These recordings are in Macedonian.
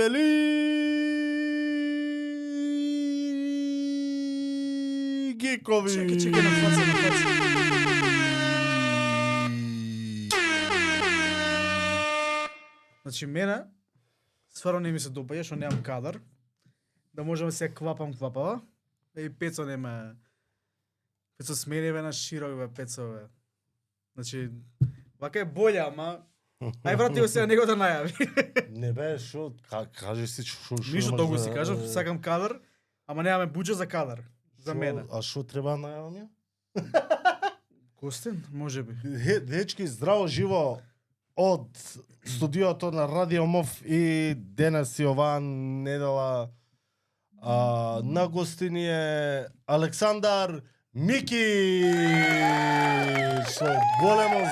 дебели гекови. Чекай, на фаца. Значи, мене, стварно не ми се допаѓа, што немам кадар, да можам да се квапава. И Пецо нема... Пецо смени на широк, бе, Пецо, бе. Значи, вака е болја, ама... Ај, врати го сега него да најави. Не бе, шо, кажи си шо Ништо толку си кажав, сакам кадар, ама немаме буџет за кадар. За мене. А шо треба најавам ја? Костин, може би. Дечки, здраво живо од студиото на Радио МОВ и денес и оваа недела на гостини е Александар Мики. Со големо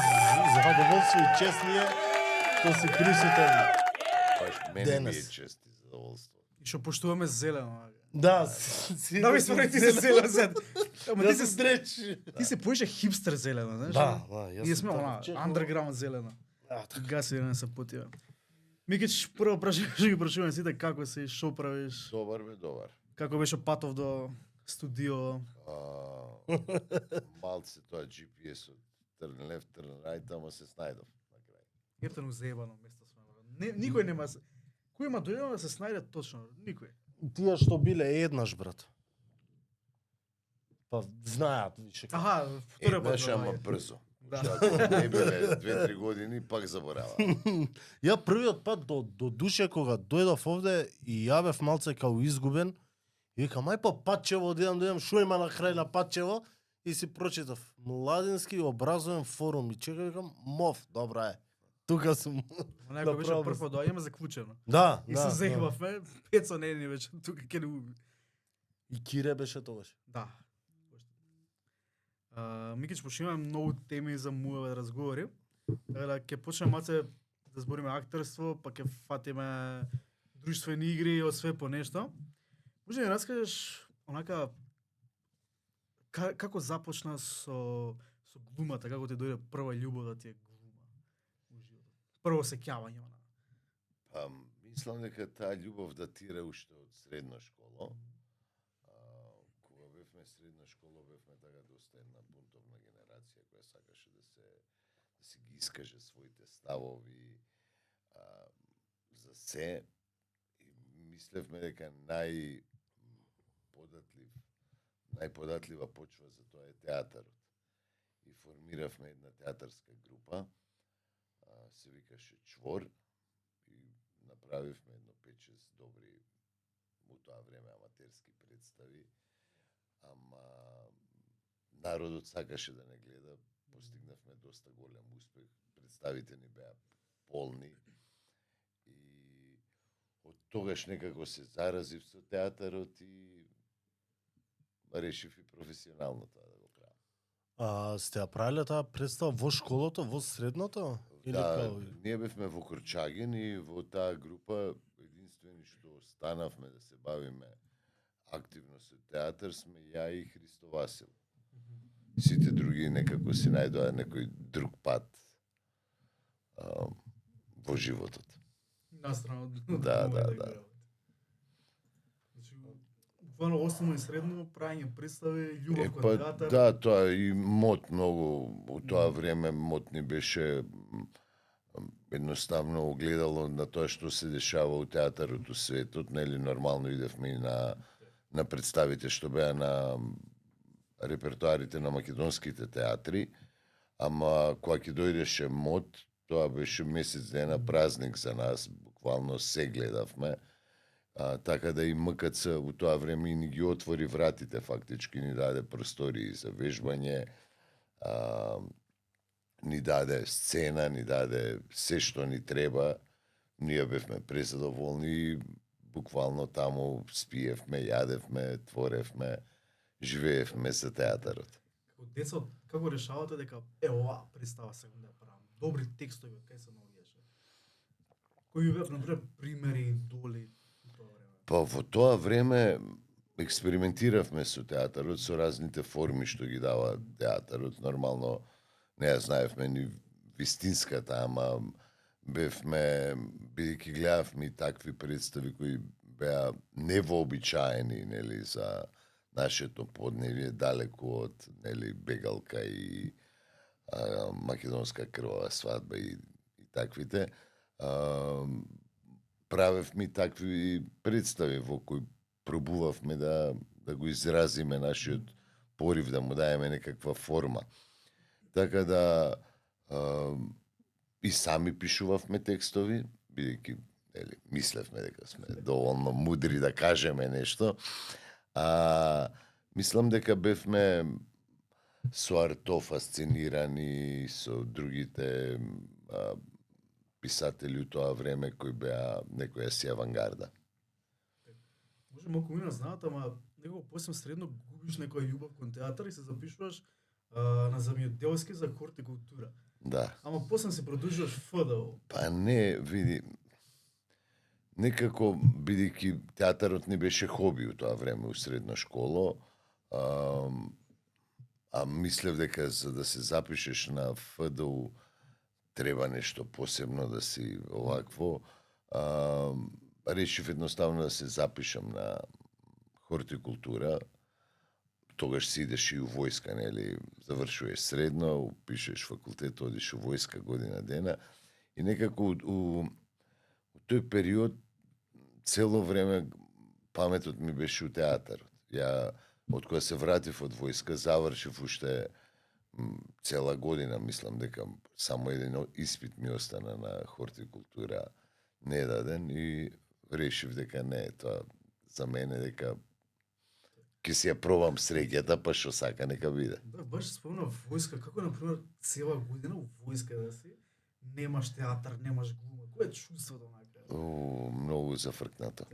задоволство и чест ни е што си присутен. Мене ми е чест и задоволство. И што поштуваме зелено. Да, Да ми според ти се зелено сед. Ама да ти се се стреч. Ти се поише хипстер зелено, знаеш? Да, јас Ние сме сум она така underground зелено. така. Гаси да не се потива. Микич, прво ќе ги прашуваме сите како си, што правиш, Добар бе, добар. како беше патов до студио. Малце тоа GPS-от turn left, turn right, ама се снајдов на крај. Ертено заебано место сме. Никој нема се... Кој има дојдено да се снајде точно? Никој. Тие што биле еднаш, брат. Па знаат више. Аха, вториот пат. Беше ама брзо. Да. Ако не биле 2-3 години, пак заборава. Ја првиот пат до душе кога дојдов овде и ја бев малце као изгубен, и викам ај по Патчево да идам што има на крај на Патчево и си прочитав Младински образовен форум и чека викам МОВ, добра е. Тука сум. Некој беше Направо прво доаѓаме заклучено. Да, И да. се заебавме, Пецо не ни вече тука ќе не уби. И Кире беше тогаш. Да. Микич, пошто имаме многу теми за муаве да разговори. Така да ќе почнеме маце да збориме актерство, па ќе фатиме друштвени игри, од све по нешто. Може да ми раскажеш онака како започна со глумата, како ти дојде прва љубов да ти е глума во животот? Прво сеќавање на. Па, мислам дека таа љубов датира уште од средна школа. Кога бевме средна школа, бевме така доста една бунтовна генерација која сакаше да се ги искаже своите ставови за се. И мислевме дека најподатлива почва за тоа е театарот. И формиравме една театарска група, се викаше Чвор, и направивме едно 5-6 добри во тоа време аматерски представи, ама народот сакаше да не гледа, постигнавме доста голем успех, представите ни беа полни и од тогаш некако се заразив со театарот и решив и професионално тоа да го правам. Сте ја правиле таа представа во школото, во средното? Да, ние бевме во Корчаген и во таа група единствени што станавме да се бавиме активно со театар сме ја и Христо Васил. Сите други некако си најдоа некој друг пат во животот. Настрана од Да. Значи, буквално основно и средно правење представи, љубов кон Па, театар. да, тоа и мод многу, во тоа време мод ни беше едноставно огледало на тоа што се дешава у театарот у светот, нели нормално идевме и на представите што беа на репертоарите на македонските театри, ама кога ќе дојдеше мод, тоа беше месец дена празник за нас, буквално се гледавме. Така да и МКЦ у тоа време ни ги отвори вратите, фактички ни даде простории за вежбање, ни даде сцена, ни даде се што ни треба. Ние бевме презадоволни и буквално таму спиевме, јадевме, творевме, живеевме за театарот. Како деца, како решавате дека оваа представа сакам да ја правам? Добри текстови, кај се наоѓаше? Кои беа, например, примери, идоли во тоа време? Па во тоа време експериментиравме со театарот, со разните форми што ги дава театарот. Нормално не ја знаевме ни вистинската, ама бевме, бидејќи гледавме и такви представи кои беа невообичаени, нели, за нашето подневје, далеку од, нели, бегалка и македонска крвава свадба и таквите. Правевме и такви представи во кои пробувавме да го изразиме нашиот порив, да му даеме некаква форма. Така да и сами пишувавме текстови, бидејќи мислевме дека сме доволно мудри да кажеме нешто. Мислам дека бевме со Арто фасцинирани, со другите писатели у тоа време кои беа некоја си авангарда. Може малку мина знаат, ама некако после средно губиш некоја љубов кон театар и се запишуваш на замјоделски за хортикултура. Да. Ама после се продолжуваш ФДО. Па не, види, некако, бидејќи театарот не беше хоби у тоа време у средна школа, а мислев дека за да се запишеш на ФДУ треба нешто посебно да си овакво, решив едноставно да се запишам на хортикултура. Тогаш си идеш и у војска, нели, завршуваш средно, пишеш факултет, одиш у војска година дена и некако у тој период цело време паметот ми беше у театарот. Ја од кога се вратив од војска, завршив уште цела година, мислам дека само еден испит ми остана на хортикултура недаден и решив дека не, тоа за мене дека ќе си ја пробам среќата, па што сака нека биде. Да, баш спомна војска, како например цела година у војска да си, немаш театар, немаш глума. Кој е чувството накрај? Многу зафркнато.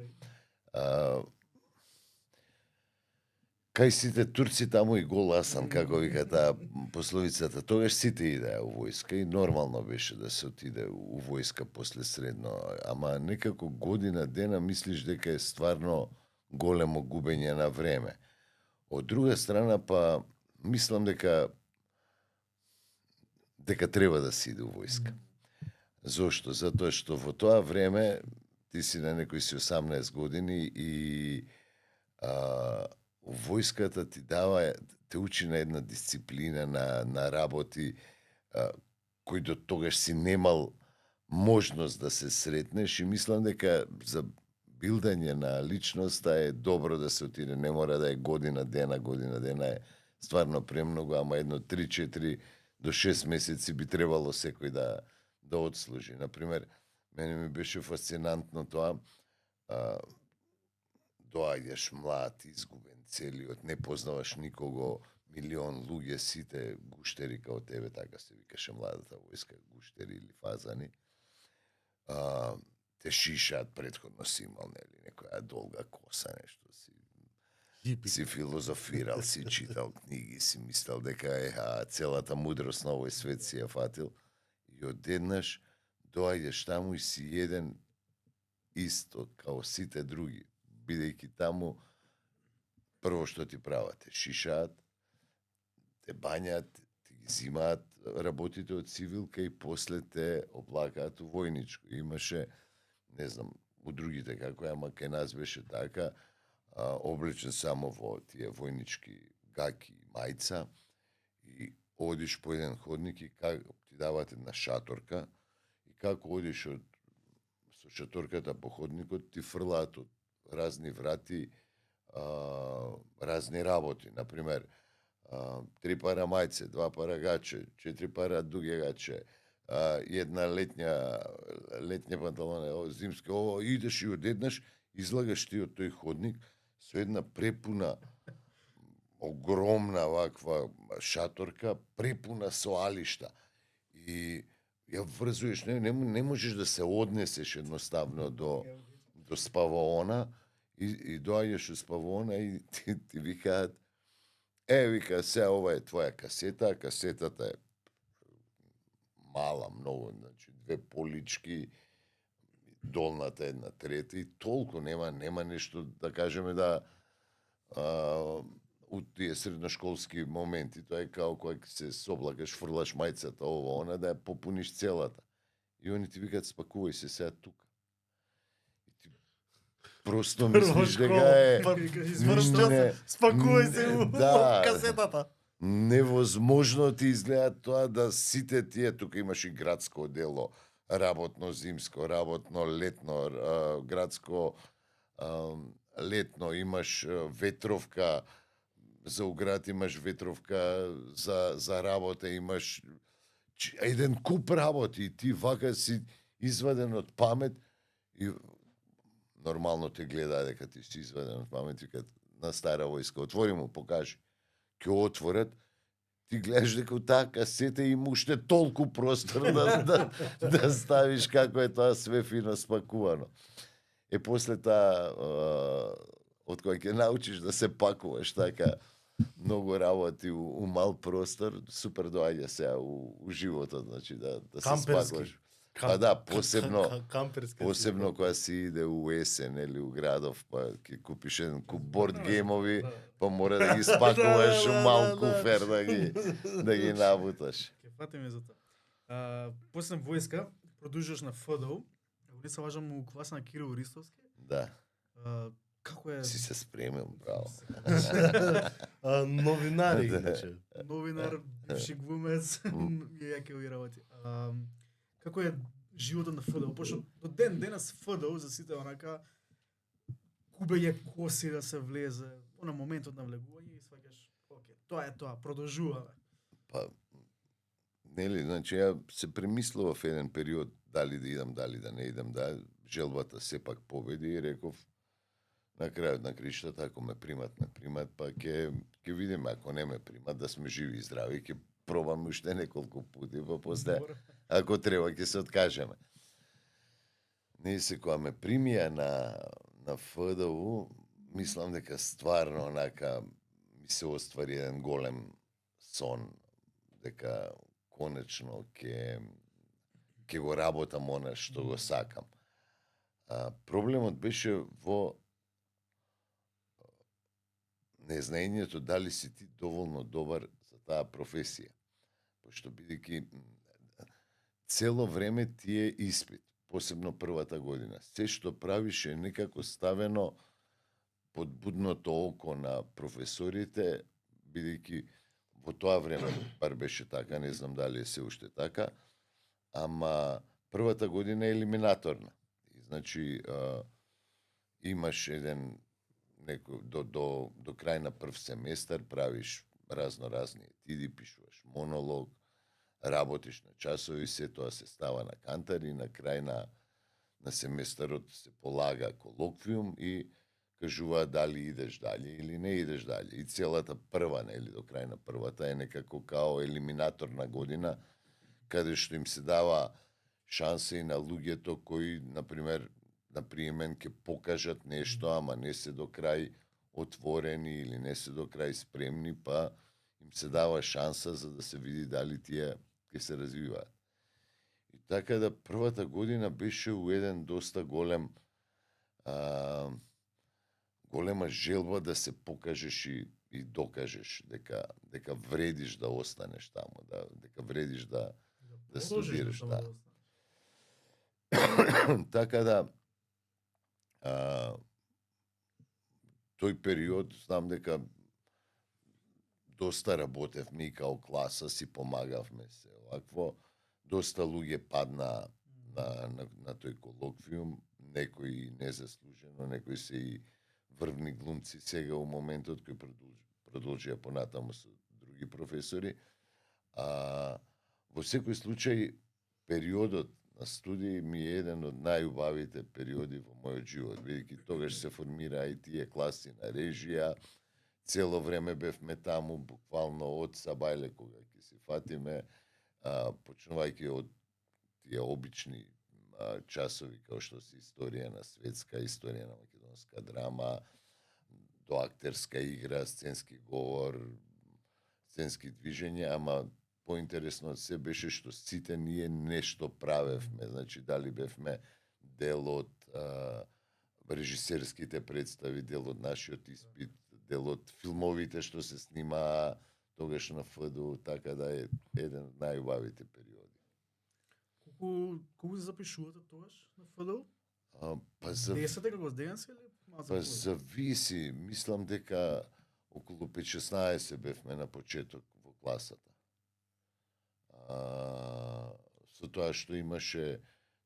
Кај сите турци таму и гол асан, како вика таа пословицата, тогаш сите идеа у војска и нормално беше да се отиде у војска после средно, ама некако година дена мислиш дека е стварно големо губење на време. Од друга страна па мислам дека треба да се иде у војска. Зошто? Затоа што во тоа време ти си на некои си 18 години и војската ти дава, те учи на една дисциплина, на работи кои до тогаш си немал можност да се сретнеш и мислам дека за билдање на личноста е добро да се отиде, не мора да е година дена е стварно премногу, ама едно 3-4 до 6 месеци би требало секој да отслужи. Например, мене ми беше фасцинантно тоа, доаѓаш млад, изгубен, целиот, не познаваш никого, милион луѓе, сите гуштери као тебе, така се викаше младата војска, гуштери или фазани. Те шишаат, предходно си имал, нели, некоја долга коса, нешто си филозофирал, си читал книги, си мислел дека целата мудрост на овој свет си ја фатил и одеднаш доаѓаш таму и си еден исто као сите други, бидејќи таму прво што ти прават, те шишаат, те бањаат, ти ги зимаат работите од цивилка и после те облакаат у војничко. Имаше, не знам, у другите како е, ама кај нас беше така, облечен само во тие војнички гаки и мајца и одиш по еден ходник и ти дават една шаторка и како одиш со шаторката по ходникот ти фрлаат од разни врати разни работи. Например, 3 пара мајце, 2 пара гаче, 4 пара дуге гаче, една летња панталоне, зимски, идеш и одеднаш излагаш ти од тој ходник со една препуна, огромна ваква шаторка, препуна со алишта. И ја врзуеш, не можеш да се однесеш едноставно до спаваона и доаѓаш у спаваона и ти викаат, вика, се ова е твоја касета, касетата е мала, многу, значи 2 полички, долната една трета и толку, нема нешто да кажеме да у тие средношколски моменти, тоа е као кога се соблакаш, фрлаш мајцата, ова, она, да ја попуниш целата. И они ти викаат спакувај се сега тука. И ти просто мислиш дека е Извршчо се, Не, спакувај се не, у да. касетата. невозможно ти изгледа тоа да сите тие, тука имаш и градско дело, работно зимско, работно летно, градско летно, имаш ветровка, за оград имаш ветровка, за работа имаш еден куп работи и ти вака си изваден од памет и нормално те гледа дека ти си изваден од памет и кад на стара војска отвори му покажи. Ќе отворат, ти гледаш дека у таа касета има уште толку простор да ставиш како е тоа све фино спакувано. После таа, од кој ќе научиш да се пакуваш така многу работи у мал простор, супер доаѓа сега у животот, значи да се Камперски. спакуваш. Па да, камперски. посебно кога си иде у есен или у градов, па ќе купиш еден куп борд геймови, па мора да ги спакуваш у мал куфер да ги набуташ. Ќе фатиме за тоа. После војска продолжуваш на ФДУ. Не се лажам у класа на Кирил Ристовски. Да, Како е си се спремил, браво. Новинари, Да. иначе. новинар, бивши глумец, ја ќе ови работи. Како е животот на ФДУ? Пошто до ден денес ФДУ за сите онака губење коси да се влезе, на моментот на влегување и сваќаш, окей, тоа е тоа, продолжуваме. Па, нели, значи ја се премислував еден период дали да идам, дали да не идам, да желбата сепак победи и реков на крајот на криштата, ако ме примат, па ќе видиме, ако не ме примат, да сме живи и здрави, ќе пробаме уште неколку пати, па после, ако треба, ќе се откажеме. Не се кога ме примија на ФДУ, мислам дека стварно онака ми се оствари еден голем сон, дека конечно ќе го работам она што го сакам. Проблемот беше во незнаењето дали си ти доволно добар за таа професија. Пошто бидејќи цело време ти е испит, посебно првата година. Се што правиш е некако ставено под будното око на професорите, бидејќи во тоа време бар беше така, не знам дали е се уште така, ама првата година е елиминаторна. И, значи, имаш еден до крај на прв семестар правиш разни етиди, пишуваш монолог, работиш на часови, се тоа се става на кантар и на крај на семестарот се полага колоквиум и кажува дали идеш дале или не идеш дале. И целата прва, нели, до крај на првата е некако као елиминаторна година, каде што им се дава шанса и на луѓето кои, например, на приемен ќе покажат нешто, ама не се до крај отворени или не се до крај спремни, па им се дава шанса за да се види дали тие ќе се развиваат. И така да првата година беше у еден доста голема желба да се покажеш и докажеш дека вредиш да останеш таму, дека вредиш да студираш. Да. Така да тој период знам дека доста работевме и као класа, си помагавме се. Овакво доста луѓе падна на тој колоквиум, некои незаслужено, некои се и врвни глумци сега у моментот кои продолжија понатаму со други професори. Во секој случај периодот на студии ми е еден од најубавите периоди во мојот живот, бидејќи тогаш се формира и тие класи на режија, цело време бевме таму, буквално од сабајле кога ќе се фатиме, почнувајќи од тие обични часови како што се историја на светска, историја на македонска драма, до актерска игра, сценски говор, сценски движења, ама поинтересно од се беше што сите ние нешто правевме, значи дали бевме дел од режисерските представи, дел од нашиот испит, дел од филмовите што се снима тогаш на ФДУ, така да е еден од најубавите периоди. Колку се запишувате тогаш на ФДУ? Па 10 како денес или малку па повеќе? зависи, мислам дека околу 5-16 бевме на почеток во класата. Со тоа што имаше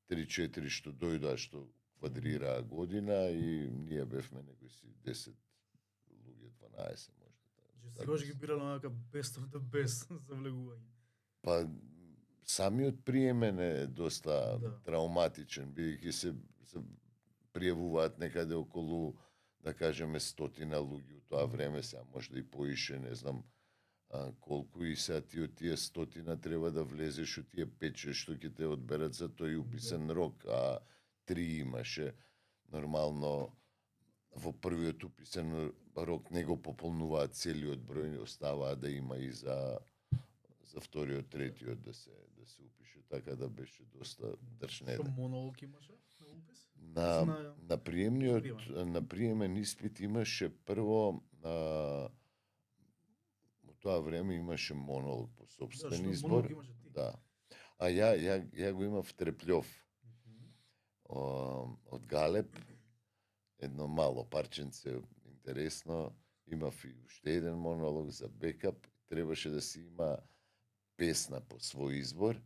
3-4 што дојдоа, што квадрираа година и ние бевме некои си 10 луѓе, 12 можда. Значи секогаш ги бирале онака best of the best за влегување. Па самиот приемен е доста Да. травматичен, бидејќи се пријавуваат некаде околу, да кажеме, 100 луѓе у тоа време, сега можда и поише, не знам колку, и сега ти од тие 100 треба да влезеш у тие 5-6 што ќе те одберат за тој уписен рок, а 3 имаше. Нормално во првиот уписен рок не го пополнуваат целиот број, оставаа да има и за вториот, третиот да се упише, така да беше доста Што држнеден. монолог имаше на упис? На приемен испит имаше прво во тоа време имаше монолог по собствен што избор. монолог имаше ти. Да. А ја го имав Треплјов од Галеб, едно мало парченце интересно, имав и уште еден монолог за бекап, требаше да се има песна по свој избор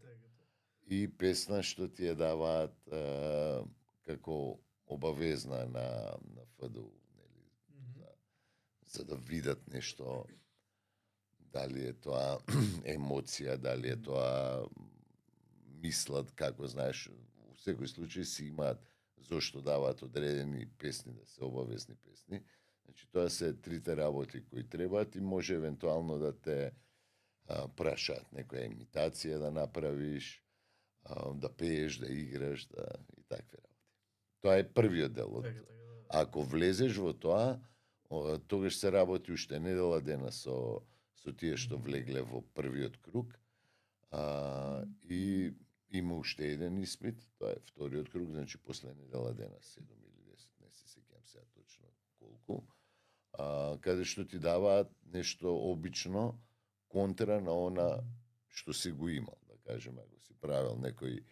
и песна што ти ја даваат како обавезна на ФДУ, нели, за да видат нешто, дали е тоа емоција, дали е тоа мислат, како знаеш, во секој случај си имаат зошто даваат одредени песни да се обавезни песни. Значи тоа се трите работи кои требаат и може евентуално да те прашаат некоја имитација да направиш, да пееш, да играш, и такви работи. Тоа е првиот дел од. Ако влезеш во тоа, тогаш се работи уште недела дена со тие што влегле во првиот круг. И има уште еден испит, тоа е вториот круг, значи после недела дена, 7 или 10, не се сеќавам сега точно колку, каде што ти даваат нешто обично контра на она што си го имал, да кажеме, ако си правил некој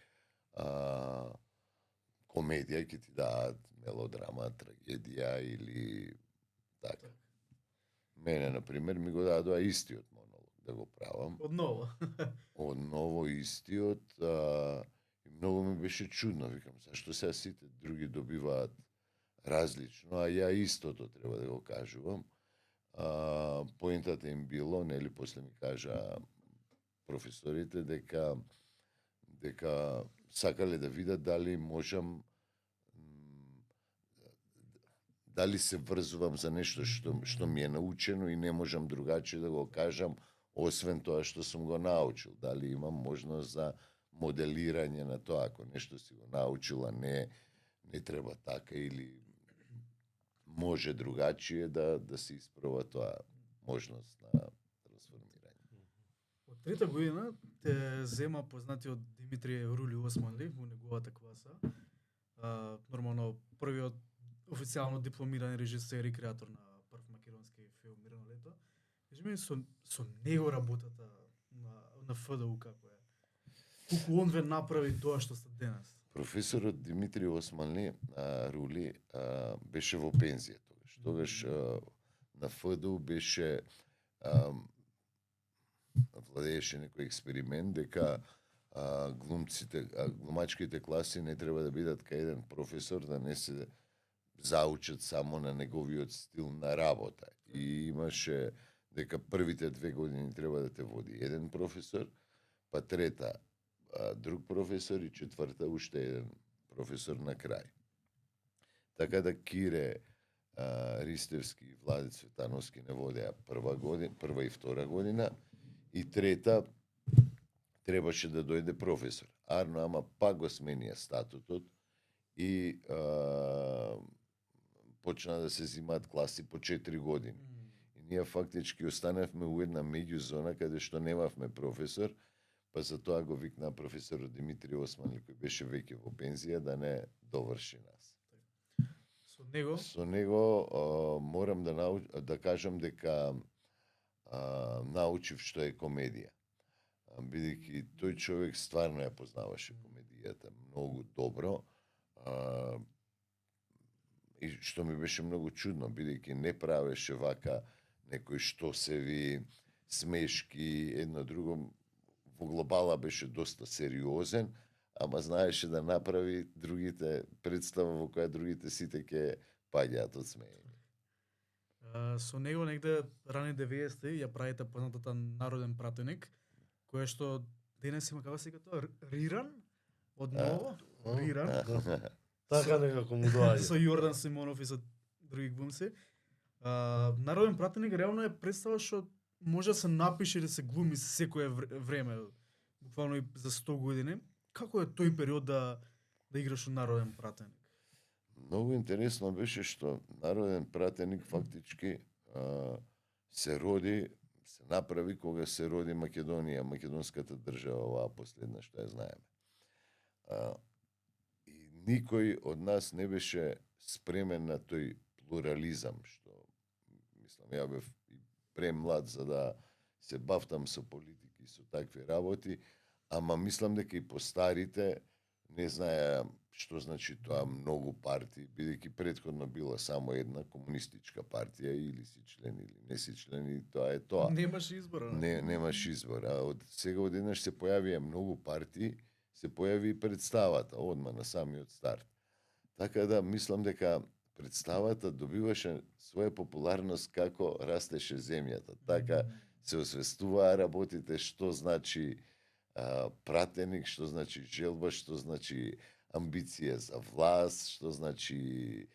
комедија, ќе ти дадат мелодрама, трагедија или така. Мене, например, ми го дадоа истиот монолог да го правам. Одново истиот. И многу ми беше чудно, викам, зашто сега сите други добиваат различно, а ја истото треба да го кажувам. Поентата им било, нели, после ми кажа професорите дека сакале да видат дали можам, дали се врзувам за нешто што ми е научено и не можам другачи да го кажам освен тоа што сум го научил. Дали имам можност за моделирање на тоа, ако нешто си го научил, а не треба така или може другачие да се испроба тоа можност на трансформирање. Од трета година те зема познатиот Димитри Рули Османли во неговата класа. Нормално првиот официјално дипломиран режисер и креатор на прв македонски филм Мирно лето. Кажи ми со него работата на ФДУ како е? Колку он ве направи тоа што сте денес? Професорот Димитри Османли Рули беше во пензија тогаш. Тогаш на ФДУ беше владееше некој експеримент дека глумачките класи не треба да бидат кај еден професор, да не се заучат само на неговиот стил на работа. И имаше дека првите 2 години треба да те води еден професор, па трета друг професор и четврта уште еден професор на крај. Така да Кире Ристевски и Влади Цветановски не водеа прва и втора година, и трета требаше да дојде професор. Арно, ама пак го сменија статутот и почна да се зимаат класи по 4 години. И ние фактички останавме у една меѓузона каде што немавме професор, па за тоа го викна професорот Димитри Османли, кој беше веќе во пензија, да не доврши нас. Со него морам да кажам дека научив што е комедија. бидејќи тој човек стварно ја познаваше комедијата многу добро. И што ми беше многу чудно, бидејќи не правеше вака некој што се ви смешки, едно друго, во глобала беше доста сериозен, ама знаеше да направи другите представа во која другите сите ќе паѓаат од смеење. Со него негде рани 90-ти ја правите познатата Народен пратеник, која што денес има, како се вика тоа, Риран? Од ново? Риран. Така некако му доаѓа. Со Јордан Симонов и со други глумци. Народен пратеник реално е представа што може да се напише и да се глуми секое време, буквално и за 100 години. Како е тој период да играш у Народен пратеник? Многу интересно беше што Народен пратеник фактички се роди, се направи кога се роди Македонија, македонската држава, оваа последна што ја знаеме. И никој од нас не беше спремен на тој плурализам, што, мислам, ја бев и премлад за да се бавтам со политики, со такви работи, ама мислам дека и постарите не знаеа што значи тоа многу партии, бидејќи претходно била само една комунистичка партија, или си член или не си член, и тоа е тоа. Немаш избор. Немаш избор. А од сега одеднаш се појавија многу партии, се појави и представата одма на самиот старт. Така да мислам дека представата добиваше своја популарност како растеше земјата. Така се освестуваа работите што значи пратеник, што значи желба, што значи амбиција за власт, што значи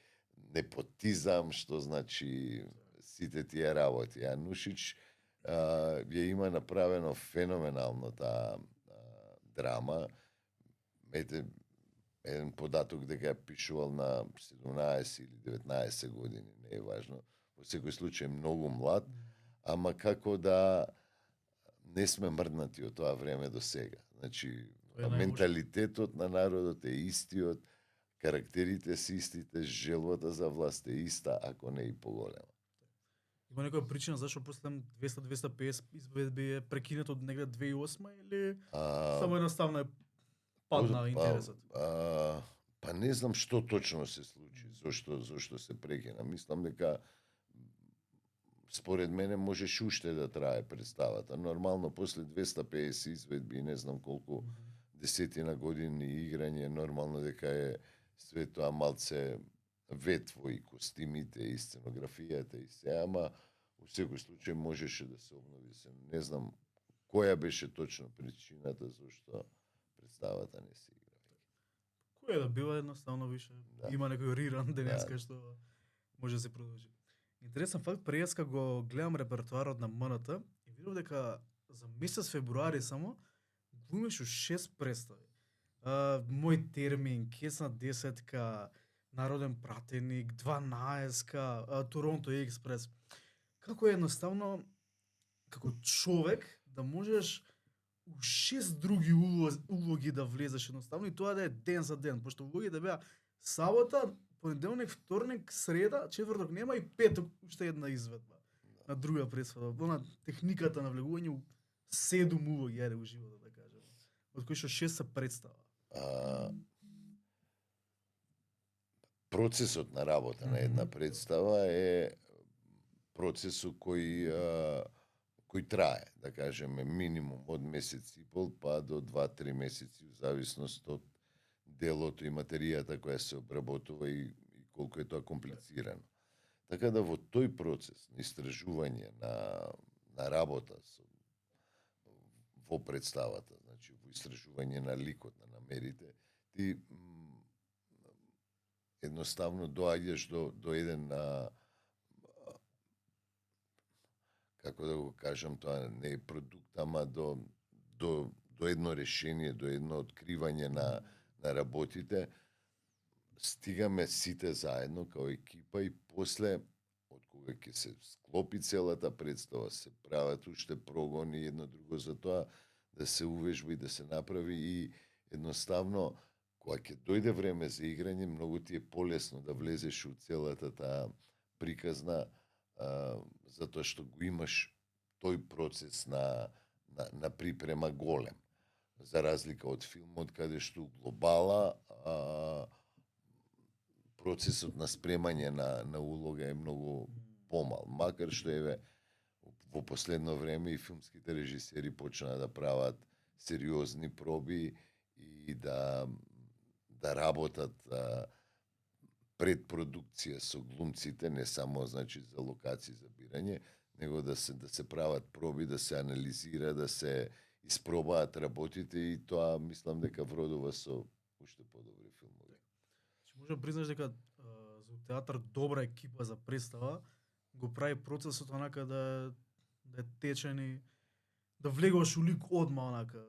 непотизам, што значи сите тие работи. А Нушич ја има направено феноменално таа драма. Ете, еден податок дека ја пишувал на 17 или 19 години, не е важно. Во секој случај многу млад, ама како да не сме мрднати од тоа време до сега. Значи, менталитетот на народот е истиот, карактерите се истите, желбата за власт е иста, ако не и поголема. Има некоја причина зашто после 200-250 изведби е прекинат од негде 2008 или само едноставно е падна интересот? Па не знам што точно се случи, зошто се прекина. Мислам дека според мене можеше уште да трае представата. Нормално после 250 изведби, не знам колку десетина години играње, нормално дека е све тоа малце ветво и костимите и сценографијата и се, ама во секој случај можеше да се обнови се. Не знам која беше точно причината зашто представата не се игра. Која да била едноставно више. Да. Има некој риран денеска што може да се продолжи. Интересен факт, преска го гледам репертоарот на МНТ и видов дека за месец февруари само глумиш у 6 представи. Мој термин, Кесна десетка, Народен пратеник, 12-ка, Торонто експрес. Како е едноставно како човек да можеш у 6 други улоги да влезеш едноставно и тоа да е ден за ден, пошто улоги да беа сабота, понеделник, вторник, среда, четврток нема и петок уште една изведба на друга представа. Она техниката на влегување у 7 улоги, ајде у животот да кажем. Од кои што 6 се представа. Процесот на работа на една представа е процесот кој трае, да кажеме, минимум од месец и пол па до 2-3 месеци, в зависност од делото и материјата која се обработува и колку е тоа комплицирано. Така да во тој процес на истражување на работа во представата, значи во истражување на ликот, на намерите, ти едноставно доаѓаш до еден како да го кажам, тоа не е продукт, ама до едно решение, до едно откривање на работите, стигаме сите заедно као екипа и после, од кога ќе се склопи целата представа, се прават уште прогони едно друго за тоа, да се увежба и да се направи и едноставно, кога ќе дојде време за играње, многу ти е полесно да влезеш у целата таа приказна, затоа што го имаш тој процес на на припрема голем. За разлика од филмот каде што глобала процесот на спремање на улога е многу помал. Макар што еве во последно време и филмските режисери почнаа да прават сериозни проби и да работат пред продукција со глумците, не само значи за локации за бирање, него да се прават проби, да се анализира, да се испробаат работите и тоа мислам дека вродува со уште подобри филмови. Че може да признаш дека за театар добра екипа за представа го прави процесот онака да е течен и да влегуваш у лик одма онака.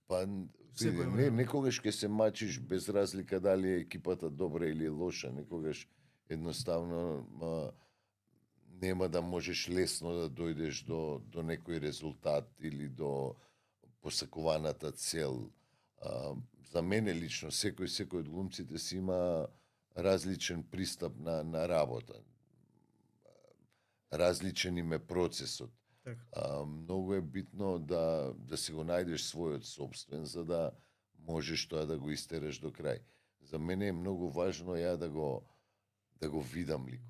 Па Секој види, време. некогаш ќе се мачиш без разлика дали е екипата добра или лоша, некогаш едноставно нема да можеш лесно да дојдеш до некој резултат или до посакуваната цел. За мене лично секој од глумците си има различен пристап на работа. Различен им е процесот. Така. Многу е битно да си го најдеш својот собствен, за да можеш тоа да го истераш до крај. За мене е многу важно ја да го видам ликот,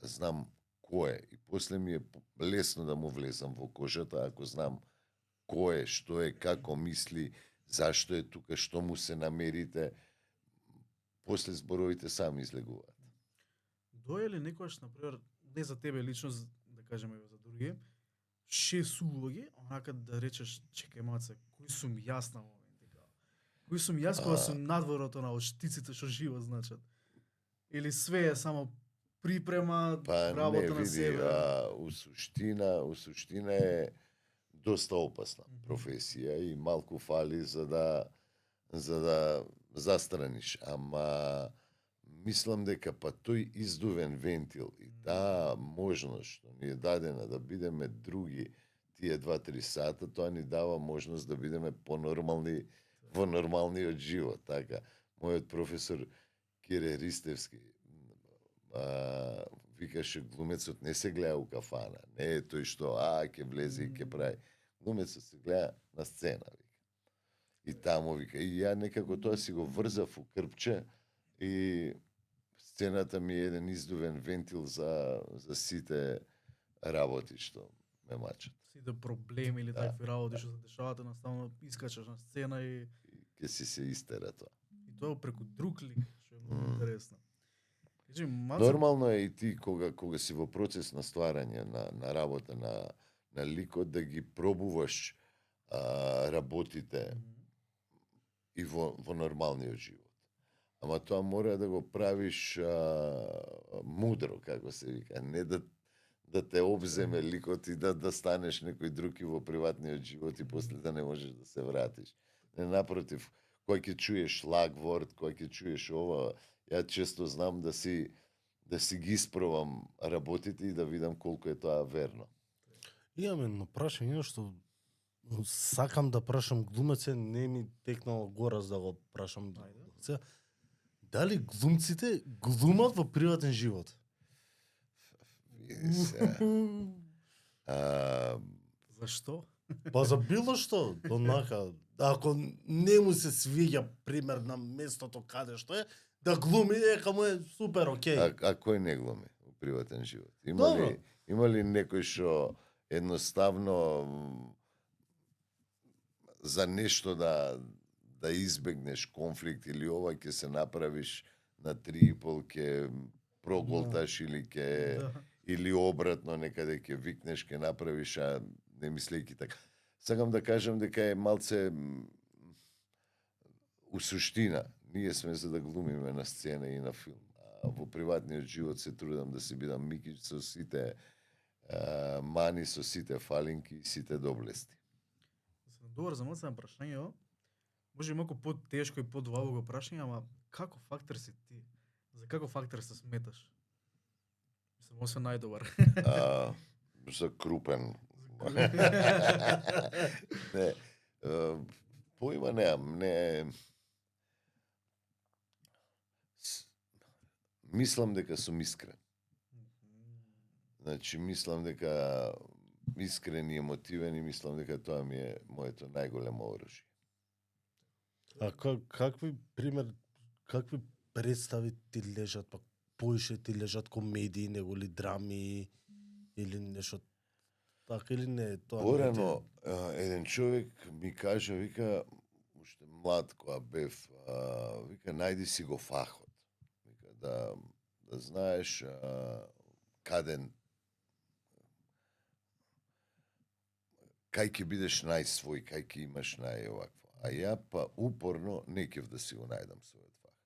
да знам кој е. И после ми е лесно да му влезам во кожата, ако знам кој е, што е, како мисли, зашто е тука, што му се намерите. После зборовите сами излегуваат. Дојде ли некојаш, например, не за тебе лично, да кажеме за други, 6 улоги, онака да речеш, чекај маце, кој сум јас на момент така. Кој сум јас кога сум надворот на штиците што живо значат. Или све е само припрема, Па работа не, на види, себе. у суштина е доста опасна професија и малку фали за да застраниш. Ама мислам дека па тој издувен вентил и таа можност што ни е дадена да бидеме други тие 2-3 сата, тоа ни дава можност да бидеме понормални во нормалниот живот. Така, мојот професор Кире Ристевски викаше глумецот не се гледа у кафана, не е тој што ќе влезе и ќе прави. Глумецот се гледа на сцена, вика. И таму вика, и ја некако тоа си го врзав у крпче и сцената ми е еден издувен вентил за сите работи што ме мачат. Сите проблеми или такви работи што се дешаваат, наставно искачаш на сцена и Ке си се истера тоа. тоа преку друг лик, што е многу интересно. Кажи, маца, Нормално е и ти кога си во процес на стварање на работа на ликот да ги пробуваш работите и во нормалниот живот. Ама тоа мора да го правиш мудро, како се вика, не да те обземе ликот и да станеш некој друг и во приватниот живот и после да не можеш да се вратиш. Не, напротив, кој ќе чуеш лагворд, кој ќе чуеш ова, ја често знам да си ги испробам работите и да видам колку е тоа верно. Имам едно прашање што сакам да прашам глумеце, не ми текнало гораз да го прашам. Ајде. Дали глумците глумат во приватен живот? Види се. Зашто? Па за било што, онака, ако не му се свиѓа пример на местото каде што е, да глуми, дека му е супер окей. А кој не глуми во приватен живот? Добро. Има ли некој што едноставно за нешто да избегнеш конфликт или ова ќе се направиш на 3,5 ќе проголташ или ќе Да. или обратно некаде ќе викнеш, ќе направиш, а не мислејќи така. Сакам да кажам дека е малце у суштина, ние сме за да глумиме на сцена и на филм. А во приватниот живот се трудам да си бидам микич со сите мани, со сите фалинки и сите доблести. За добар за моцен прашање, може малку потешко и подлабоко прашање, ама каков фактор си ти? За каков фактор се сметаш? Мислам, освен најдобар. За крупен. Не, поима немам, не. Мислам дека сум искрен. Значи, мислам дека искрен и емотивен и мислам дека тоа ми е моето најголемо оружје. А какви какви представи ти лежат, пак поише ти лежат комедии, него ли драми или нешто така или не? Тоа не Порано еден човек ми кажа, вика, уште млад кога бев, вика, најди си го фахот. Вика, да знаеш каде, кај ќе бидеш најсвој, кај ќе имаш најовакво. А ја па упорно не ќев да си го најдам својот фах.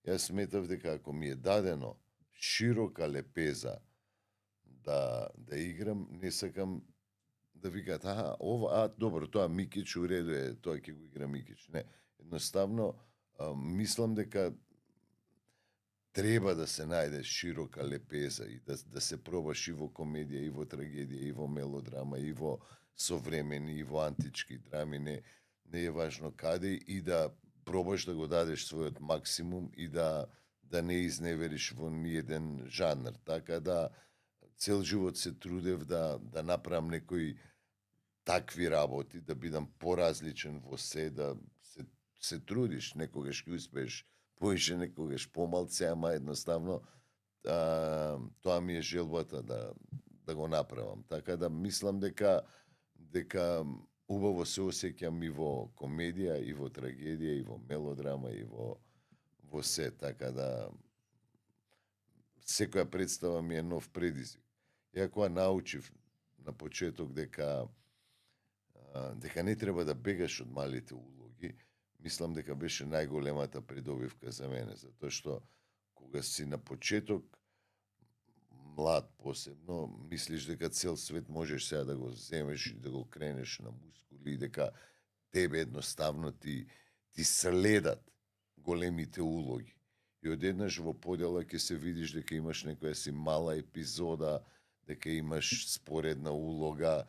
Јас сметав дека ако ми е дадено широка лепеза да играм, не сакам да викаат, добро, тоа Микич у реду е, тоа ќе го игра Микич. Не, едноставно мислам дека треба да се најде широка лепеза и да се пробаш и во комедија, и во трагедија, и во мелодрама, и во современи, и во антички драми, не е важно каде, и да пробаш да го дадеш својот максимум и да не изневериш во ниеден жанр. Така да цел живот се трудев да направам некои такви работи, да бидам поразличен во се, да се трудиш, некогаш ќе успееш поише, некогаш помалце, ама едноставно тоа ми е желбата да го направам. Така да мислам дека убаво се осеќам и во комедија, и во трагедија, и во мелодрама, и во се, така да секоја представа ми е нов предизвик. Ја кога научив на почеток дека не треба да бегаш од малите улоги, мислам дека беше најголемата придобивка за мене, затоа што кога си на почеток, млад посебно, мислиш дека цел свет можеш сега да го земеш и да го кренеш на мускули, и дека тебе едноставно ти следат големите улоги. И одеднаш во подела ќе се видиш дека имаш некоја си мала епизода, дека имаш споредна улога,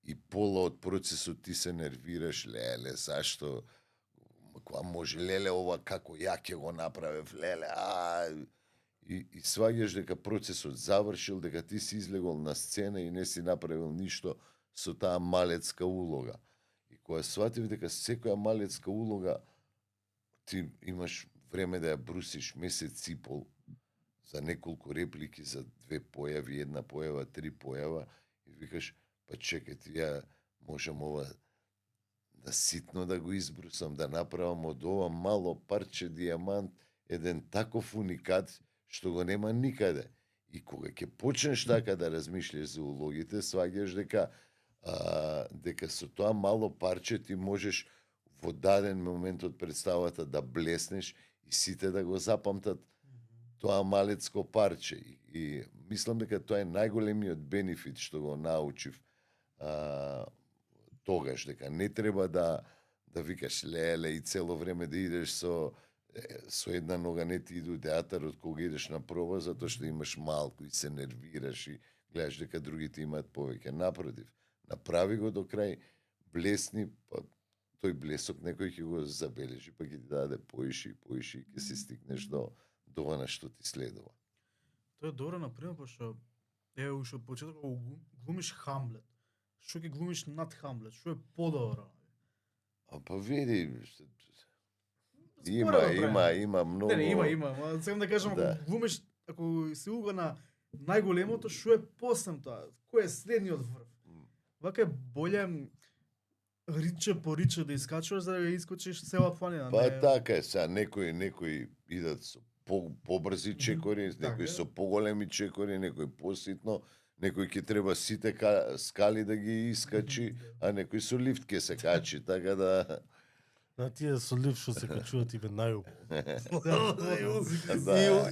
и пола од процесот ти се нервираш, леле, зашто, кога може, леле, ова како ја ќе го направев, леле, и сваѓаш дека процесот завршил, дека ти си излегол на сцена и не си направил ништо со таа малецка улога. И кога сватив дека секоја малецка улога ти имаш време да ја брусиш месец и пол за неколку реплики, за 2 појави, 1 појава, 3 појава, и викаш, па чекајте, ја можам ова да ситно да го избрусам, да направам од ова мало парче дијамант еден таков уникат што го нема никаде. И кога ќе почнеш така да размишljаш за улогите, сваѓаш дека со тоа мало парче ти можеш во даден момент од представата да блеснеш и сите да го запамтат тоа малецко парче. И мислам дека тоа е најголемиот бенефит што го научив тогаш, дека не треба да викаш леле и цело време да идеш со една нога, не ти иду театарот кога идеш на проба, затоа што имаш малку и се нервираш и гледаш дека другите имаат повеќе. Напротив, направи го до крај, блесни, па тој блесок некој ќе го забележи, па ќе ти даде поише и поише и ќе се стигнеш до она што ти следува. Тоа е добро, например, пошто уште од почетокот кога глумиш Хамлет, што ќе глумиш над Хамлет, што е подобро? Па види, Споредно има многу. Не, има, ама сакам да кажам, ако глумиш, ако се уга на најголемото, што е после тоа? Кој е следниот врв? Вака е боле риче по риче да искачуваш, за да ја искочиш цела планина. Па така е, сега некои идат со побрзи чекори, некои со поголеми чекори, некои поситно, некој ќе треба сите скали да ги искачи, а некој со лифт ќе се качи, така да... На тие со лифт што се качуваат тебе најубаво.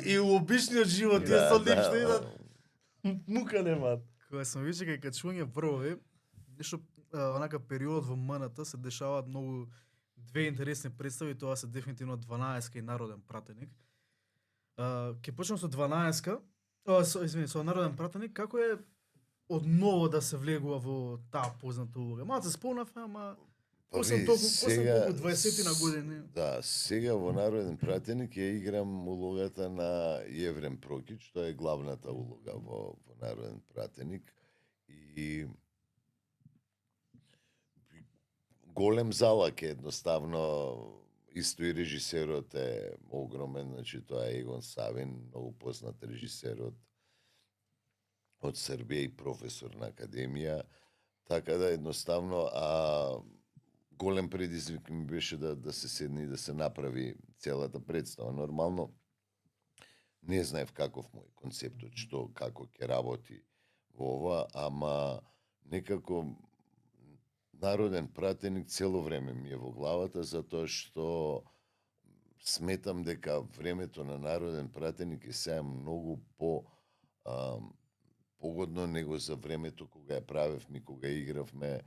И у обичниот живот тие со лифт што идат мука немаат. Кога сме више кај качување врвови, нешто онака периодот во МНТ се дешаваат многу две интересни представи, тоа се дефинитивно 12-ка и Народен пратеник. Ќе почнем со 12-ка, со Народен пратеник, како е одново да се влегува во таа позната улога. Малце спомнав, ама осем толку 20 години. Да, сега во Народен пратеник ја играм улогата на Јеврем Прокич, тоа е главната улога во Народен пратеник. И голем залак е едноставно. Исто и режисерот е огромен, значи тоа е Егон Савин, многу познат режисер од Србија и професор на академија. Така да едноставно голем предизвик ми беше да се седне и да се направи целата представа. Нормално не знаев каков му е концептот, што како ќе работи во ова, ама некако народен пратеник цело време ми е во главата, затоа што сметам дека времето на народен пратеник е сега многу погодно него за времето кога ја правевме, кога игравме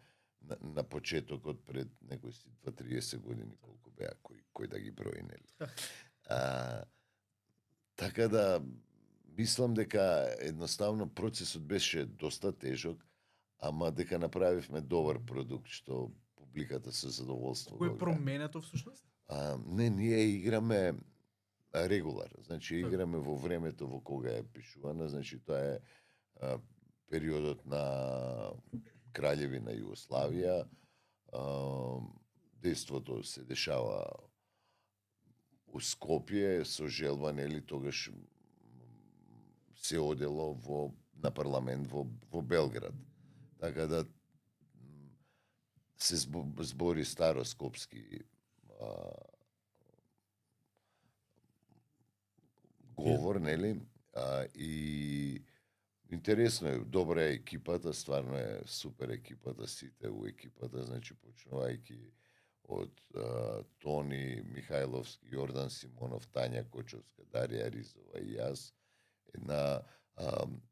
на почетокот пред некои си 20-30 години, колку беа, кој да ги брои, нели? Така да, мислам дека едноставно процесот беше доста тежок, ама дека направивме добар продукт, што публиката со задоволство Кој го гледа. променето всушност? Не, ние играме регулар, значи играме во времето во кога е пишувана, значи тоа е периодот на Краљевина Југославија. Дејството се дешава у Скопје со желба, нели, тогаш се одело на парламент во Белград. Така да се збори староскопски говор, нели? И интересно е, добра е екипата, стварно е супер екипата, сите у екипата, значи почнувајќи од Тони Михајловски, Јордан Симонов, Тања Кочовска, Дарија Ризова и јас.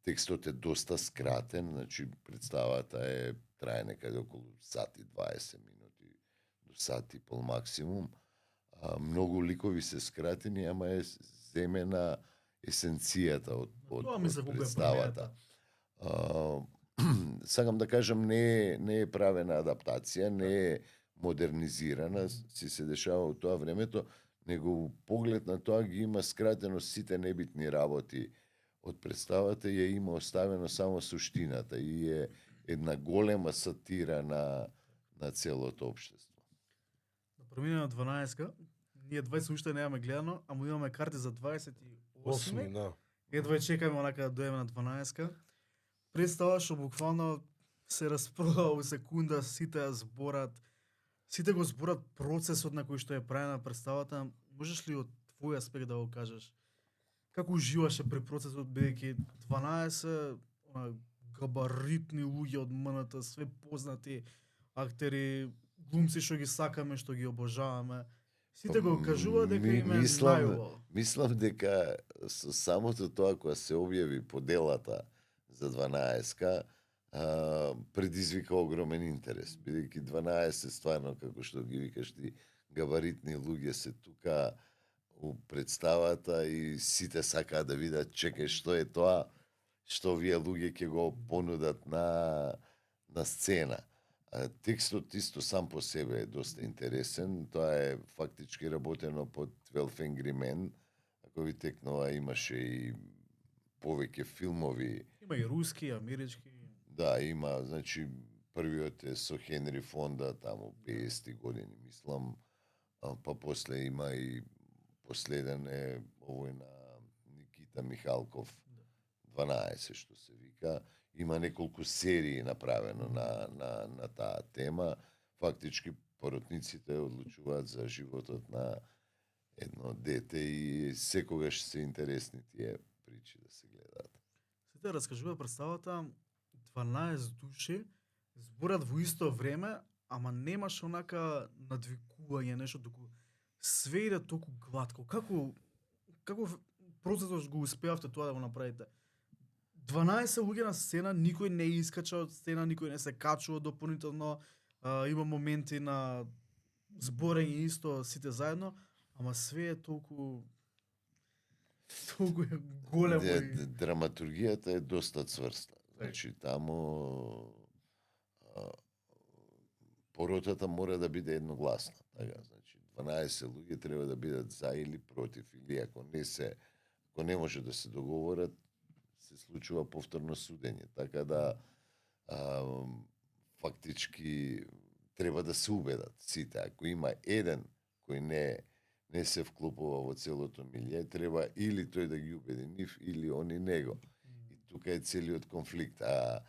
Текстот е доста скратен, значи представата трае некаде околу сат и 20 минути до сат и пол максимум. Многу ликови се скратени, ама е земена есенцијата од представата. Сакам да кажам, не е правена адаптација, не е модернизирана, си се дешава во тоа времето, него поглед на тоа ги има скратено сите небитни работи од представата и ја има оставено само суштината и е една голема сатира на целото општество. Да преминеме на 12-ка. Ние 20 уште немаме гледано, ама имаме карти за 28-ми. Да. Едва чекаме онака да дојдеме на 12-ка. Представа што буквално се распродава во секунда, сите ја зборат, сите го зборат процесот на кој што е правена представата. Можеш ли од твој аспект да го кажеш? Како уживаше при процесот, бидејќи 12 габаритни луѓе од МНТ, све познати актери, глумци што ги сакаме, што ги обожаваме. Сите го кажуваат дека им е најубаво. Мислам дека со самото тоа кога се објави поделата за 12-ка, предизвика огромен интерес, бидејќи 12 стварно, како што ги викаш ти, габаритни луѓе се тука у представата и сите сакаат да видат, чекај, што е тоа што овие луѓе ќе го понудат на сцена. Текстот исто сам по себе е доста интересен, тоа е фактички работено под 12 Angry Men, ако ви текнува имаше и повеќе филмови. Има и руски, амерички. Да, има, значи првиот е со Хенри Фонда, таму 50 години, мислам, па после има и последен е овој на Никита Михалков, 12, што се вика. Има неколку серии направено на таа тема. Фактички поротниците одлучуваат за животот на едно дете и секогаш се интересни тие причи да се гледаат. Сите раскажуваат представата, 12 души зборат во исто време, ама немаш онака надвикување, нешто, туку све иде толку гладко. Како процесот го успеавте тоа да го направите? 12 луѓе на сцена, никој не искача од сцена, никој не се качува дополнително, има моменти на зборење исто сите заедно, ама све е толку големо. Драматургијата е доста цврста. Значи, таму поротата мора да биде едногласна. Така, значи, 12 луѓе треба да бидат за или против, или ако не може да се договорат, се случува повторно судење. Така да, фактички, треба да се убедат сите. Ако има еден кој не се вклопува во целото милје, треба или тој да ги убеди нив, или они него. И тука е целиот конфликт. А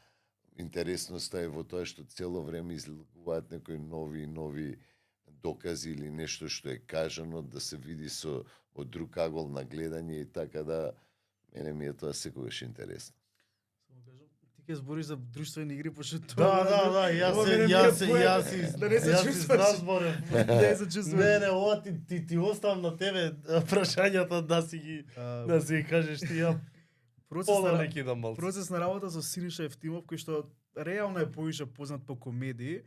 интересноста е во тоа што цело време излегуваат некои нови и нови докази или нешто што е кажано да се види со од друг агол на гледање и така да мене ми е тоа секогаш интересно. Само кажам, ти ќе збориш за друштвени игри, пошто тоа... Да, јас ова се мене ми е јас се поет, јас се да не се јас се чувствуваш. зназборев. Не се чувствуваш. Не, ова ти оставам на тебе прашањата да си ги кажеш ти ја подалеки да малце. Процес на работа со Синиша Евтимов, кој што реално е повише познат по комедии,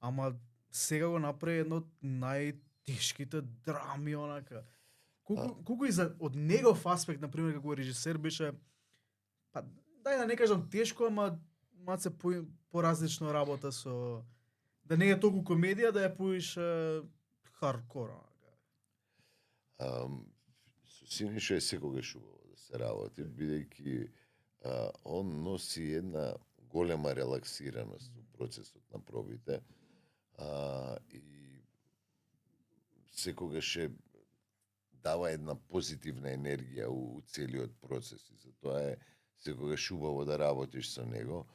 ама сега го направи едно од најтешките драми, онака. Колку и за од негов аспект, на пример, како режисер беше, па дај да не кажам тешко, ама маце поразлично работа со, да не е толку комедија, да е повише хардкор, онака. Со Синиша е секогаш убаво да се работи, бидејќи он носи една голема релаксираност во процесот на пробите и секогаш е дава една позитивна енергија у целиот процес и затоа е секогаш убаво да работиш со него.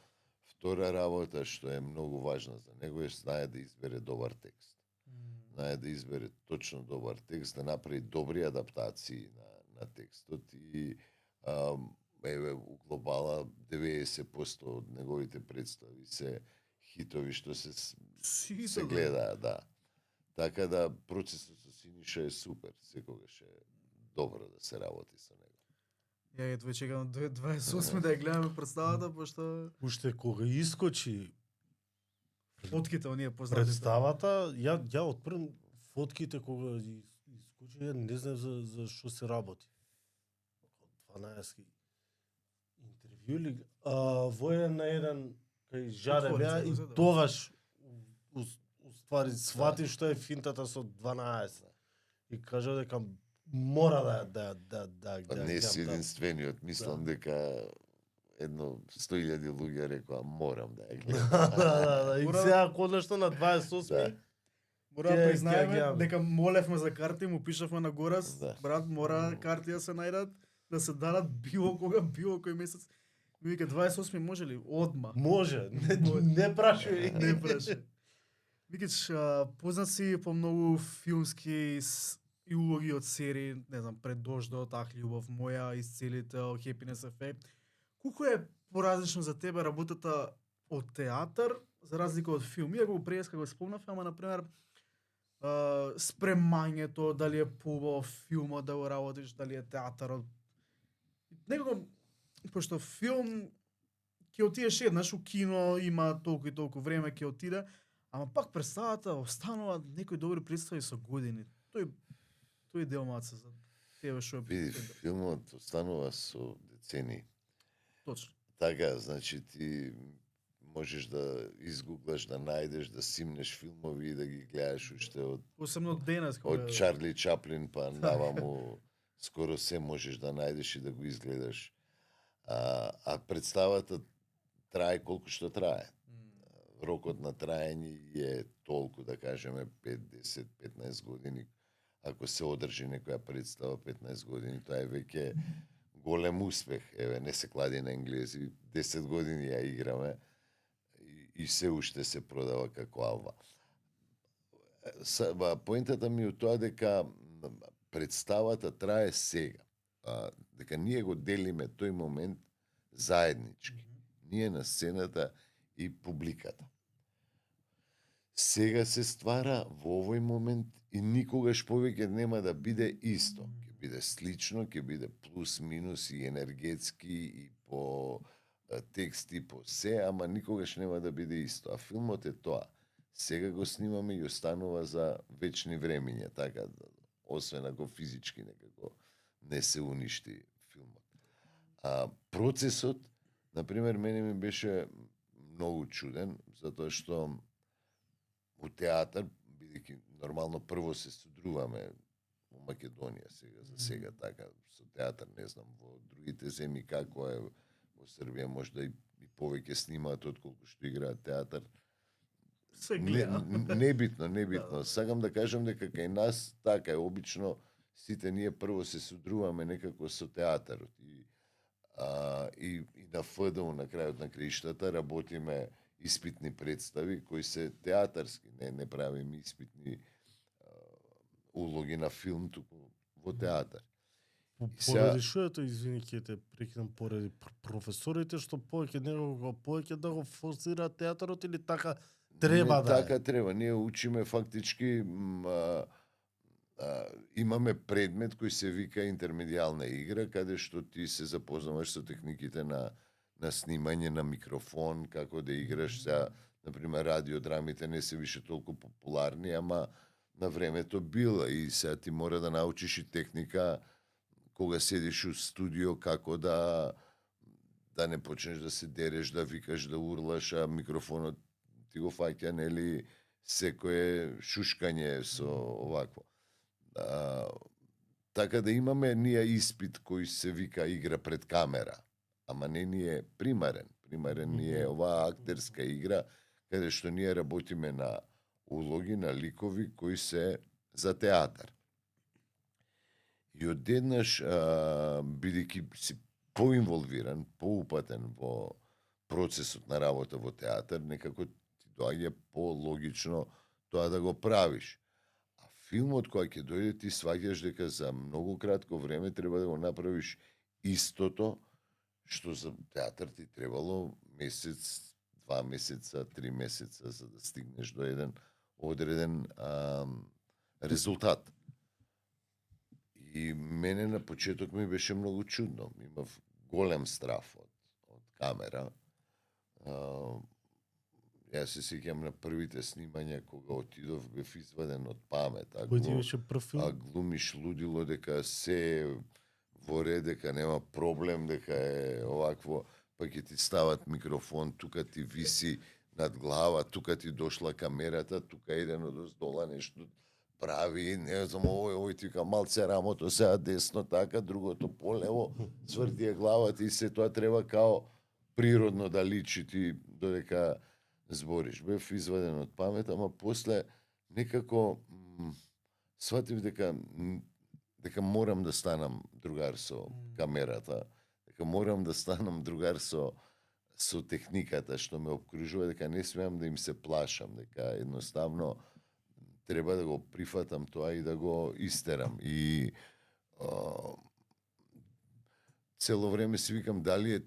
Втора работа што е многу важна за него е знае да избере добар текст. Знае да избере точно добар текст, да направи добри адаптации на текстот и еве у глобала 90% од неговите представи се хитови што се гледаат, да. Така да процесот со Синиша е супер, секогаш е добро да се работи со него. Ја едва чекам до 28 да ја гледаме представата, пошто Уште кога искочи фотките оние познатите. представата, ја отпрем фотките кога искочи, ја не знам за што се работи. 12 интервју или во еден на еден кај Жаре беа и да. тогаш уствари свати што е финтата со 12. И кажа дека мора да Па не си единствениот, мислам дека едно 100.000 луѓе рекоа морам да ја гледам. да. И сега конечно на 28 Мора да Ќе признаеме гледам. дека молевме за карти, му пишавме на Горас, Да. брат, мора карти да се најдат, да се дадат било кога, било кој месец. Ми вика 28 може ли? Одма. може, не прашај. Не прашај. Викич, познат си по многу филмски и улоги од серии, не знам, Пред дождот, Ах, љубов моја, Исцелител, Happiness Effect. Колку е поразлично за тебе работата од театар, за разлика од филм? Иако го преска го спомнав, ама, например, спремањето, дали е поубаво филмот да го работиш, дали е театарот. Некако, пошто филм ќе отидеш еднаш у кино, има толку и толку време ќе отиде, ама пак представата останува некои добри представи со години. Тој дел маца за тебе што е Види, филмот останува со децени. точно. Така, значи ти можеш да изгуглаш, да најдеш, да симнеш филмови и да ги гледаш уште Посебно денес од Чарли Чаплин па наваму скоро се можеш да најдеш и да го изгледаш. А представата трае колку што трае. Рокот на траење е толку, да кажеме, 5, 10, 15 години. Ако се одржи некоја представа 15 години, тоа е веќе голем успех. Еве, не се клади на енглези, 10 години ја играме и се уште се продава како алба. Поентата ми е тоа дека представата трае сега. Дека ние го делиме тој момент заеднички. Ние на сцената и публиката. Сега се ствара во овој момент и никогаш повеќе нема да биде исто. Ќе биде слично, ќе биде плюс, минус и енергетски и по тексти, по се, ама никогаш нема да биде исто. А филмот е тоа. Сега го снимаме и останува за вечни времиња, така, освен ако физички некако не се уништи филмот. Процесот, например, мене ми беше многу чуден, затоа што у театар, бидејќи нормално прво се судруваме во Македонија сега, за сега така, со театар, не знам, во другите земји како е, во Србија можда и повеќе снимаат отколку што играат театар. Се Не, гледа. небитно. Сакам да кажам дека кај нас така е обично, сите ние прво се судруваме некако со театарот и на ФДУ на крајот на краиштата работиме испитни представи кои се театарски, не правиме испитни улоги на филм, туку во театар. И сега- Поради што е тоа, извини, ќе те прекинам, поради професорите што повеќе некако повеќе да го форсираат театарот или така треба Не, да е? така треба. Ние учиме фактички имаме предмет кој се вика интермедиална игра, каде што ти се запознаваш со техниките на снимање на микрофон, како да играш сега, например, радиодрамите не се више толку популарни, ама на времето била и сега ти мора да научиш и техника кога седиш у студио како да не почнеш да се дереш, да викаш, да урлаш, а микрофонот ти го фаќа, нели, секое шушкање со овакво. Така да имаме ние испит кој се вика игра пред камера, ама не ни е примарен. Примарен ни е оваа актерска игра, каде што ние работиме на улоги, на ликови кои се за театар. И одеднаш, бидејќи си поинволвиран, поупатен во процесот на работа во театар, некако ти доаѓа по-логично тоа да го правиш. А филмот кој ќе дојде, ти сваѓаш дека за многу кратко време треба да го направиш истото што за театар ти требало месец, 2 месеца, 3 месеца за да стигнеш до еден одреден резултат. И мене на почеток ми беше многу чудно. Имав голем страф од камера. Јас се сеќам на првите снимања кога отидов, бев изваден од памет. Кој ти беше прв филм? Глумиш лудило дека се во ред, дека нема проблем, дека е овакво, па ќе ти стават микрофон, тука ти виси над глава, тука ти дошла камерата, тука еден од оздола нешто прави, не знам, овој ти вика малце рамото сега десно, така, другото полево, цврди е главата и се тоа треба као природно да личи ти додека збориш. Бев изваден од памет, ама после некако сватив дека морам да станам другар со камерата, дека морам да станам другар со техниката што ме обкружува, дека не смеам да им се плашам, дека едноставно треба да го прифатам тоа и да го истерам. И цело време си викам дали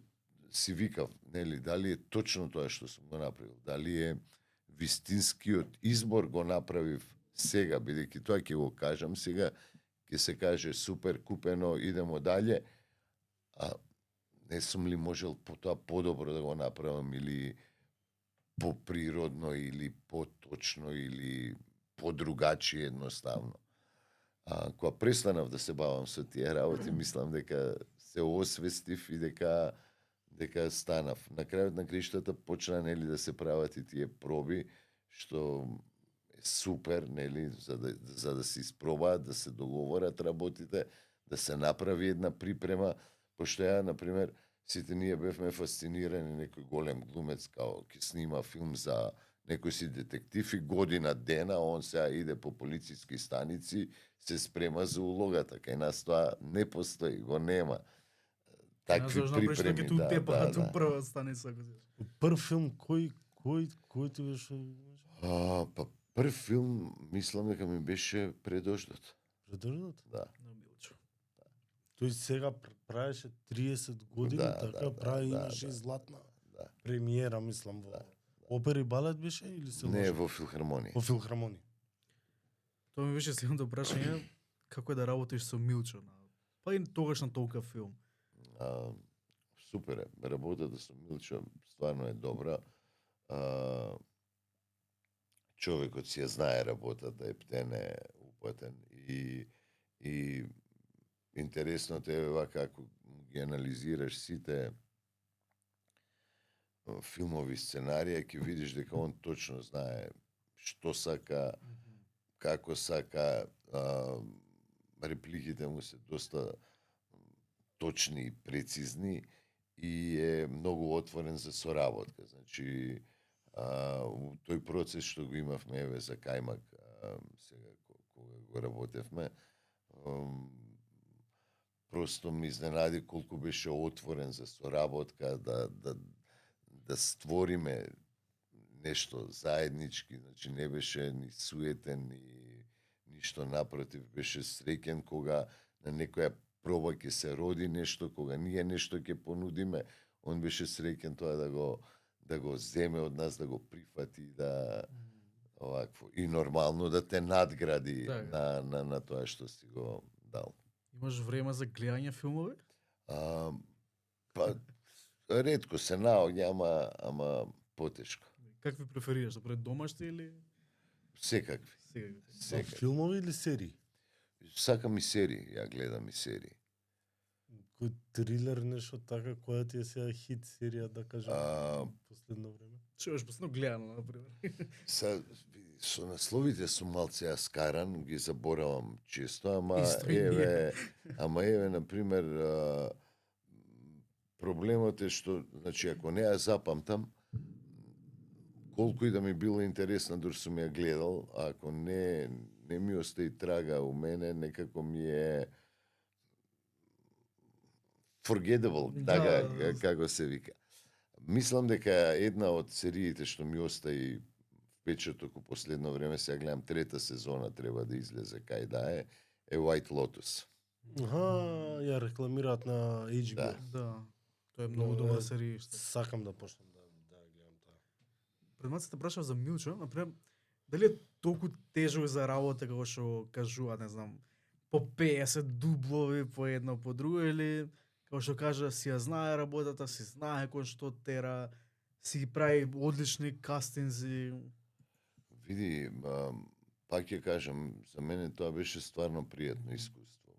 е точно тоа што сум го направил, дали е вистинскиот избор го направив сега, бидејќи тоа ќе го кажам сега, ќе се каже супер, купено, идемо дале, а не сум ли можел тоа подобро да го направам или поприродно или поточно или подругачи едноставно. Кога престанав да се бавам со тие работи, мислам дека се освестив и дека станав. На крајот на криштата почна нели да се прават и тие проби, што е супер, нели, за да се испробаат, да се договорат работите, да се направи една припрема, пошто ја, например, сите ние бевме фасцинирани некој голем глумец као ќе снима филм за некој си детектив и година дена он сега иде по полициски станици, се спрема за улогата. Кај нас тоа не постои, го нема. Такви припреми, ту прва станица. Прв филм кој ти беше? Па прв филм мислам дека ми беше Предождот. Предождот? Да. Тој сега правеше 30 години, така прави, имаше златна премиера, мислам, во Опера и балет беше или се Не, лажам? во филхармонија. Во филхармонија. Тоа ми беше следното прашање, како е да работиш со Милчо, па и тогаш на толков филм. Супер е. Работата со Милчо стварно е добра. Човекот си ја знае работата, ептен е, упатен и интересното е како ги анализираш сите филмови сценарија, ќе видиш дека он точно знае што сака, како сака, репликите му се доста точни и прецизни и е многу отворен за соработка. Значи, тој процес што го имавме еве за кајмак сега кога го работевме, просто ми изненади колку беше отворен за соработка, да створиме нешто заеднички, значи не беше ни суетен, ни ништо, напротив, беше среќен кога на некоја проба ќе се роди нешто, кога ние нешто ќе понудиме, он беше среќен тоа да го земе од нас, да го прифати, да овакво и нормално да те надгради Така. на тоа што си го дал. Имаш време за гледање филмови? Па ретко се наоѓа, ама потешко. Какви преферираш, да пред домашни или Секакви. секакви? Секакви. Филмови или серии? Сакам и серии, ја гледам и серии. Кој трилер, нешто така, која ти е сега хит серија, да кажем, последно време? Што беше последно гледано, например? Со насловите сум малце ја скаран, ги заборавам често, ама Исто и еве, например, проблемот е што, значи, ако не ја запамтам, колку и да ми било интересно дур сум ја гледал, а ако не ми остаи трага у мене, некако ми е forgettable, така како се вика. Мислам дека една од сериите што ми остаи впечаток у последно време, сега гледам трета сезона треба да излезе кај да е White Lotus. Ја рекламираат на HBO. Да. Да. Тоа е многу добра серија. Сакам да почнам да ја гледам тоа. Пред малку те прашав за Милчо, например, дали е толку тежок за работа како што кажуваат, не знам, по 50 дублови по едно по друго, или како што кажа, си ја знае работата, си знае кој што тера, си ги прави одлични кастинзи. Види, пак ќе кажам, за мене тоа беше стварно пријатно искуство.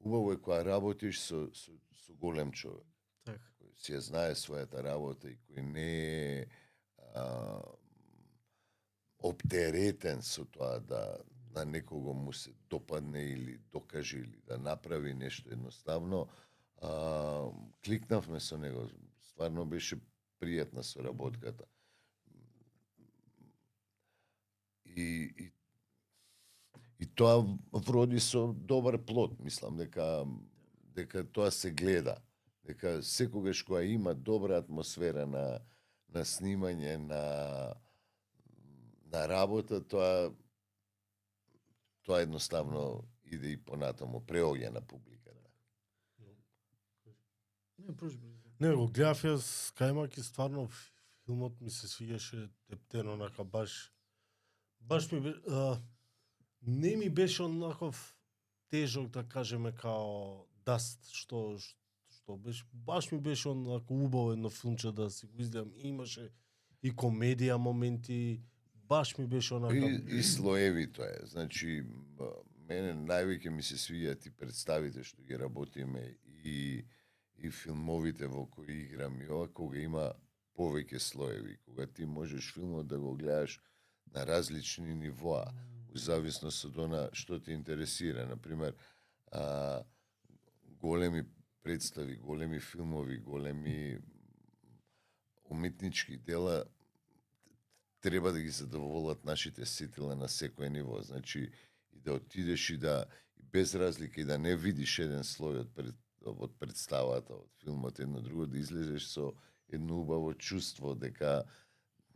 Убаво е кога работиш со голем човек, Така. кој си ја знае својата работа и кој не е оптеретен со тоа да на некого му се допадне или докаже или да направи нешто едноставно. Кликнавме со него, стварно беше пријатна соработката. И тоа вроди со добар плод, мислам дека тоа се гледа, дека секогаш кога има добра атмосфера на снимање, на работа, тоа едноставно иде и понатаму, преоѓа на публиката. Не, го гледав јас кајмак и стварно филмот ми се свиѓаше тептено, онака баш ми не ми беше онаков тежок, да кажеме, као Даст, што беше, баш ми беше онако убаво едно филмче да си го изгледам. Имаше и комедија моменти, баш ми беше онака. И слоевито е. Значи, мене највеќе ми се свиѓаат и представите што ги работиме и филмовите во кои играм и ова, кога има повеќе слоеви, кога ти можеш филмот да го гледаш на различни нивоа, у зависност од она што те интересира. Например, големи представи, големи филмови, големи уметнички дела треба да ги задоволат нашите сетила на секој ниво. Значи, и да отидеш и да без разлика и да не видиш еден слој од представата, од филмот, едно друго, да излезеш со едно убаво чувство дека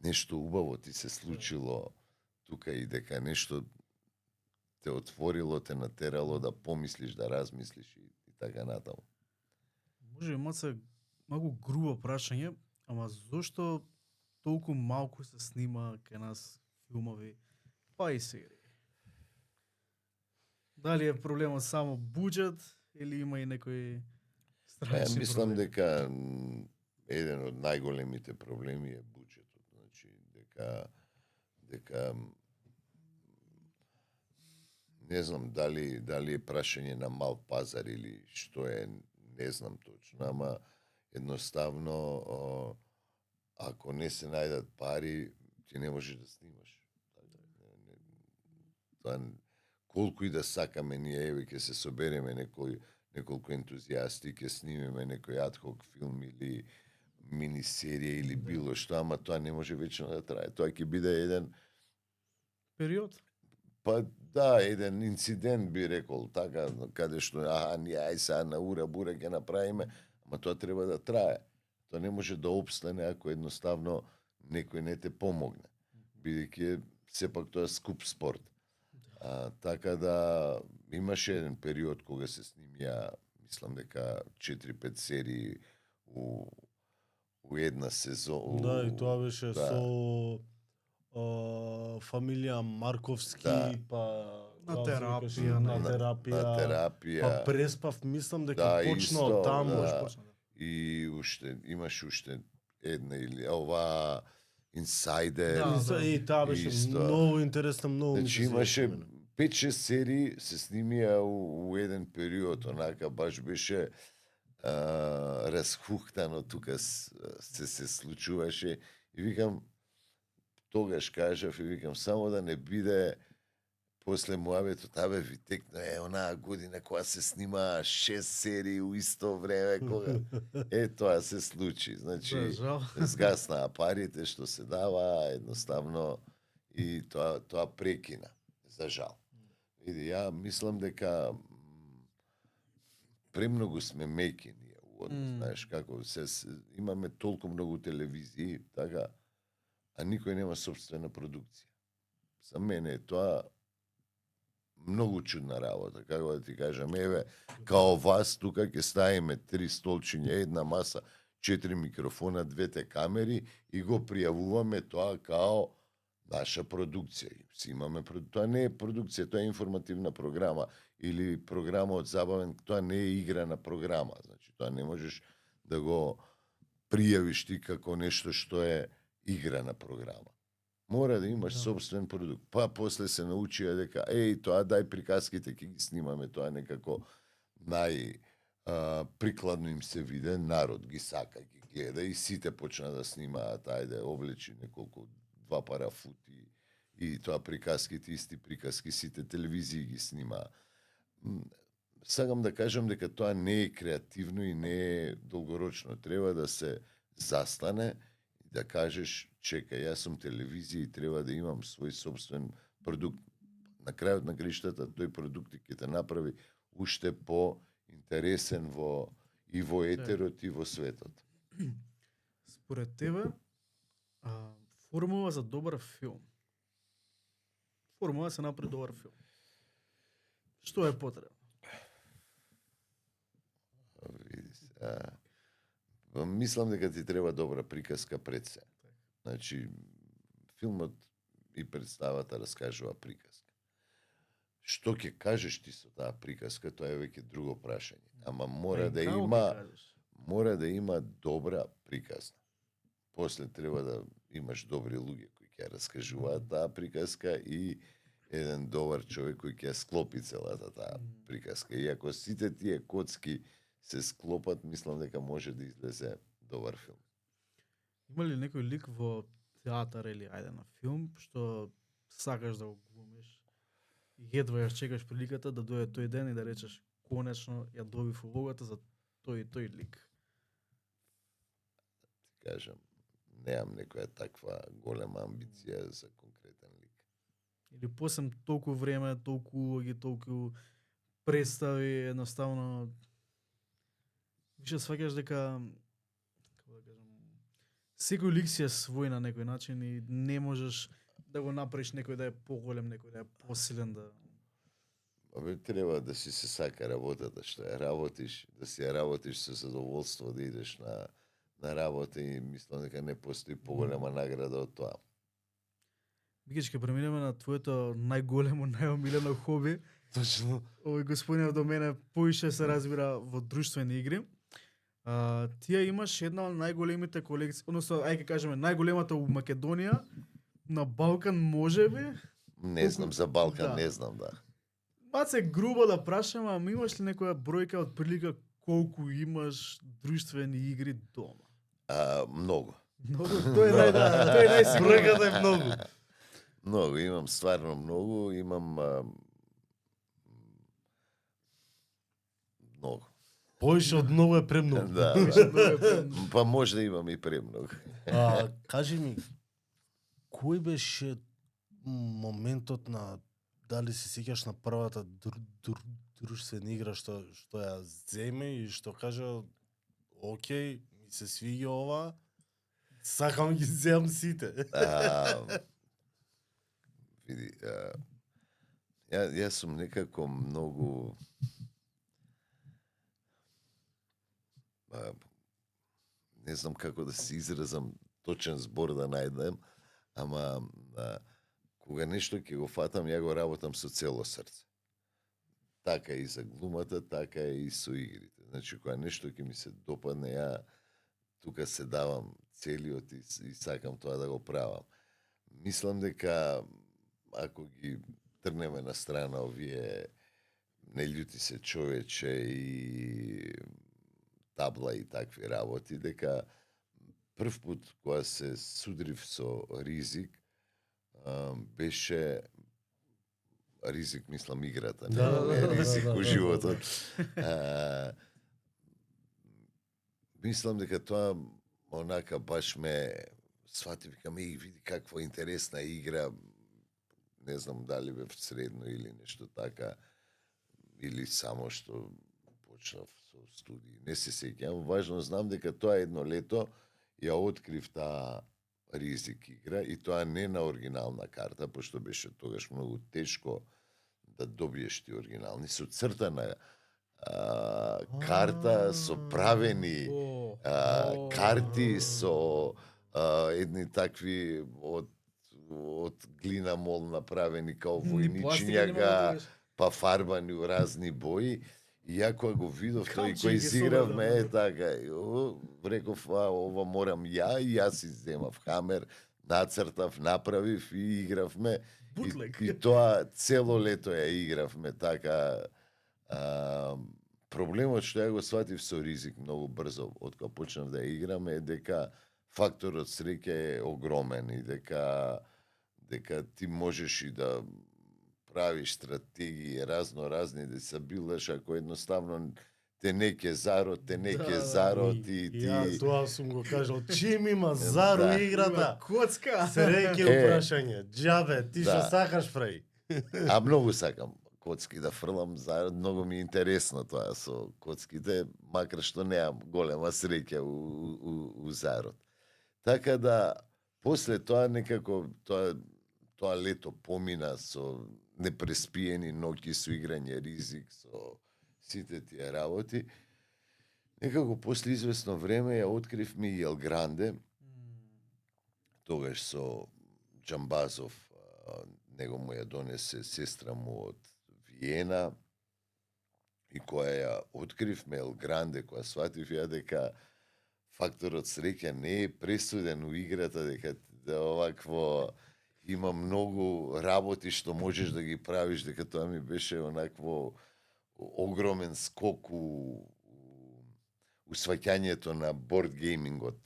нешто убаво ти се случило тука и дека нешто те отворило, те натерало да помислиш, да размислиш и така натаму. Може би малку грубо прашање, ама зошто толку малку се снима кај нас филмови, па и серии? Дали е проблемот само буџет или има и некои странични Мислам проблеми? дека еден од најголемите проблеми е буџетот. Значи, дека не знам дали е прашање на мал пазар или што е, не знам точно, ама едноставно ако не се најдат пари, ти не можеш да снимаш. Тоа колку и да сакаме ние, еве ќе се собереме неколку ентузијасти, ќе снимеме некој адхок филм или минисерија или било што, ама тоа не може вечно да трае. Тоа ќе биде еден, Период. па да, еден инцидент би рекол, така, каде што, ние ај сега на ура бура ќе направиме, ама тоа треба да трае. Тоа не може да опстане ако едноставно некој не те помогне, бидејќи сепак тоа е скуп спорт. Така да имаше еден период кога се снимија, мислам дека 4-5 серии у една сезон. Да, и тоа беше да. со фамилија Марковски, Да. па На како се терапија, викаше, на- на терапија. На терапија. Па преспав, мислам дека Да, почна исто, од таму. да. Почна, да. И имаш уште една или ова Инсайдер. Да. И таа беше Исто. многу интересна, многу ми Значи се имаше свиѓа. 5-6 серии се снимија у еден период, онака баш беше разхухтано тука се случуваше и викам тогаш кажав и викам само да не биде после муабетот, абе ви текна онаа година кога се снима 6 серии у исто време кога тоа се случи. Значи Да, жал. згаснаа парите што се дава едноставно и тоа прекина за жал. Види, ја мислам дека премногу сме меки ние у однос, знаеш како имаме толку многу телевизии, така, а никој нема собствена продукција. За мене тоа многу чудна работа, како да ти кажам, еве, као вас тука ќе ставиме 3 столчиња, една маса, 4 микрофона, 2 камери и го пријавуваме тоа као наша продукција. Си имаме тоа не е продукција, тоа е информативна програма или програма од забавен, тоа не е играна програма. Значи тоа не можеш да го пријавиш ти како нешто што е играна програма. Мора да имаш собствен продукт. Па после се научија дека тоа дај приказките ќе ги снимаме, тоа некако прикладно им се виде, народ ги сака, ги гледа и сите почна да снимаат, ајде облечи неколку 2 пара фути и тоа приказките, исти приказки, сите телевизии ги снимаа. Сакам да кажам дека тоа не е креативно и не е долгорочно. Треба да се застане и да кажеш, чекај, јас сум телевизија и треба да имам свој собствен продукт. На крајот на краиштата тој продукт ќе те направи уште по-интересен во етерот и во светот. Според тебе, формула за добар филм. Формула да се направи добар филм. Што е потребно? Види се. Мислам дека ти треба добра приказка пред се. Значи, филмот и представата раскажува приказка. Што ќе кажеш ти со таа приказка, тоа е веќе друго прашање. Ама мора да има добра приказна. После треба да имаш добри луѓе кои ќе раскажуваат таа приказка и еден добар човек кој ќе склопи целата таа приказка. И ако сите тие коцки се склопат, мислам дека може да излезе добар филм. Има ли некој лик во театар или ајде на филм што сакаш да го глумиш и едва ја чекаш приликата да дојде тој ден и да речеш конечно ја добив улогата за тој и тој лик? Кажам, неам некоја таква голема амбиција за конкретен лик. Или после толку време, толку улоги, толку представи, едноставно више сваќаш дека како да кажам, секој лик си е свој на некој начин и не можеш да го направиш некој да е поголем, некој да е посилен, да Абе, треба да си се сака работата што ја работиш, да си ја работиш со задоволство, да идеш на работа и мислам дека не постои поголема награда од тоа. Микич, ќе преминеме на твоето најголемо, најомилено хоби. Точно. Овој господинот до мене поише се разбира во друштвени игри. Тие имаш една од најголемите колекции, односно, ајде кажеме, најголемата у Македонија, на Балкан можеби. Не знам за Балкан, Да. не знам, да. Маце грубо да прашам, ама имаш ли некоја бројка од прилика колку имаш друштвени игри дома? Многу. Многу, тој е најсигурно. Бројката е многу. Многу, имам стварно многу, имам многу. Поише од многу е премногу. Да, Беше да. многу премногу. Па може да имам и премногу. Кажи ми, кој беше моментот на, дали се сеќаш на првата друштвена игра што ја земе и што кажа, окей, ми се свиѓа ова, сакам ги земам сите. Види, јас сум некако многу не знам како да се изразам, точен збор да најдем, ама кога нешто ќе го фатам, ја го работам со цело срце. Така и за глумата, така и со игрите. Значи, кога нешто ќе ми се допадне, ја тука се давам целиот и сакам тоа да го правам. Мислам дека ако ги трнеме на страна овие не љути се човече и табла и такви работи, дека прв пат кога се судрив со ризик, беше ризик, мислам, играта, не ризик во животот. Мислам дека тоа онака баш ме свати, викам, види каква интересна игра, не знам дали бев средно или нешто така, или само што почнав со студии, не се сеќавам, важно знам дека тоа едно лето ја открив таа ризик игра и тоа не на оригинална карта, пошто беше тогаш многу тешко да добиеш ти оригинални, со цртана карта, со правени карти, со едни такви од глина мол направени као војничиња, па фарбани у разни бои. И ја кога го видов тој кој изигравме, така, реков, ова морам ја, и јас изземав хамер, нацртав, направив и игравме. И тоа цело лето ја игравме, така. Проблемот што ја го сватив со ризик многу брзо, од кога почнав да ја играме, е дека факторот среќа е огромен и дека ти можеш и да правиш стратегии разни да се билдаш, ако едноставно те не ке зарод, и ти... Ја тоа сум го кажал, чим има зару играта? Коцка! Среќе упрашање, џабе, ти што сакаш прави? А многу сакам коцки да фрлам, зарод, многу ми е интересно тоа со коцките, макар што неам голема среќа у зарод. Така да, после тоа некако, тоа лето помина со непреспиени ноќи, со играње ризик, со сите тие работи. Некако после известно време ја откривме и Ел Гранде, тогаш со Џамбазов, него му ја донесе сестра му од Виена, и која ја откривме Ел Гранде, која сватив ја дека факторот среќа не е пресуден у играта, дека овакво има многу работи што можеш да ги правиш, дека тоа ми беше онакво огромен скок у сваќањето на борд геймингот.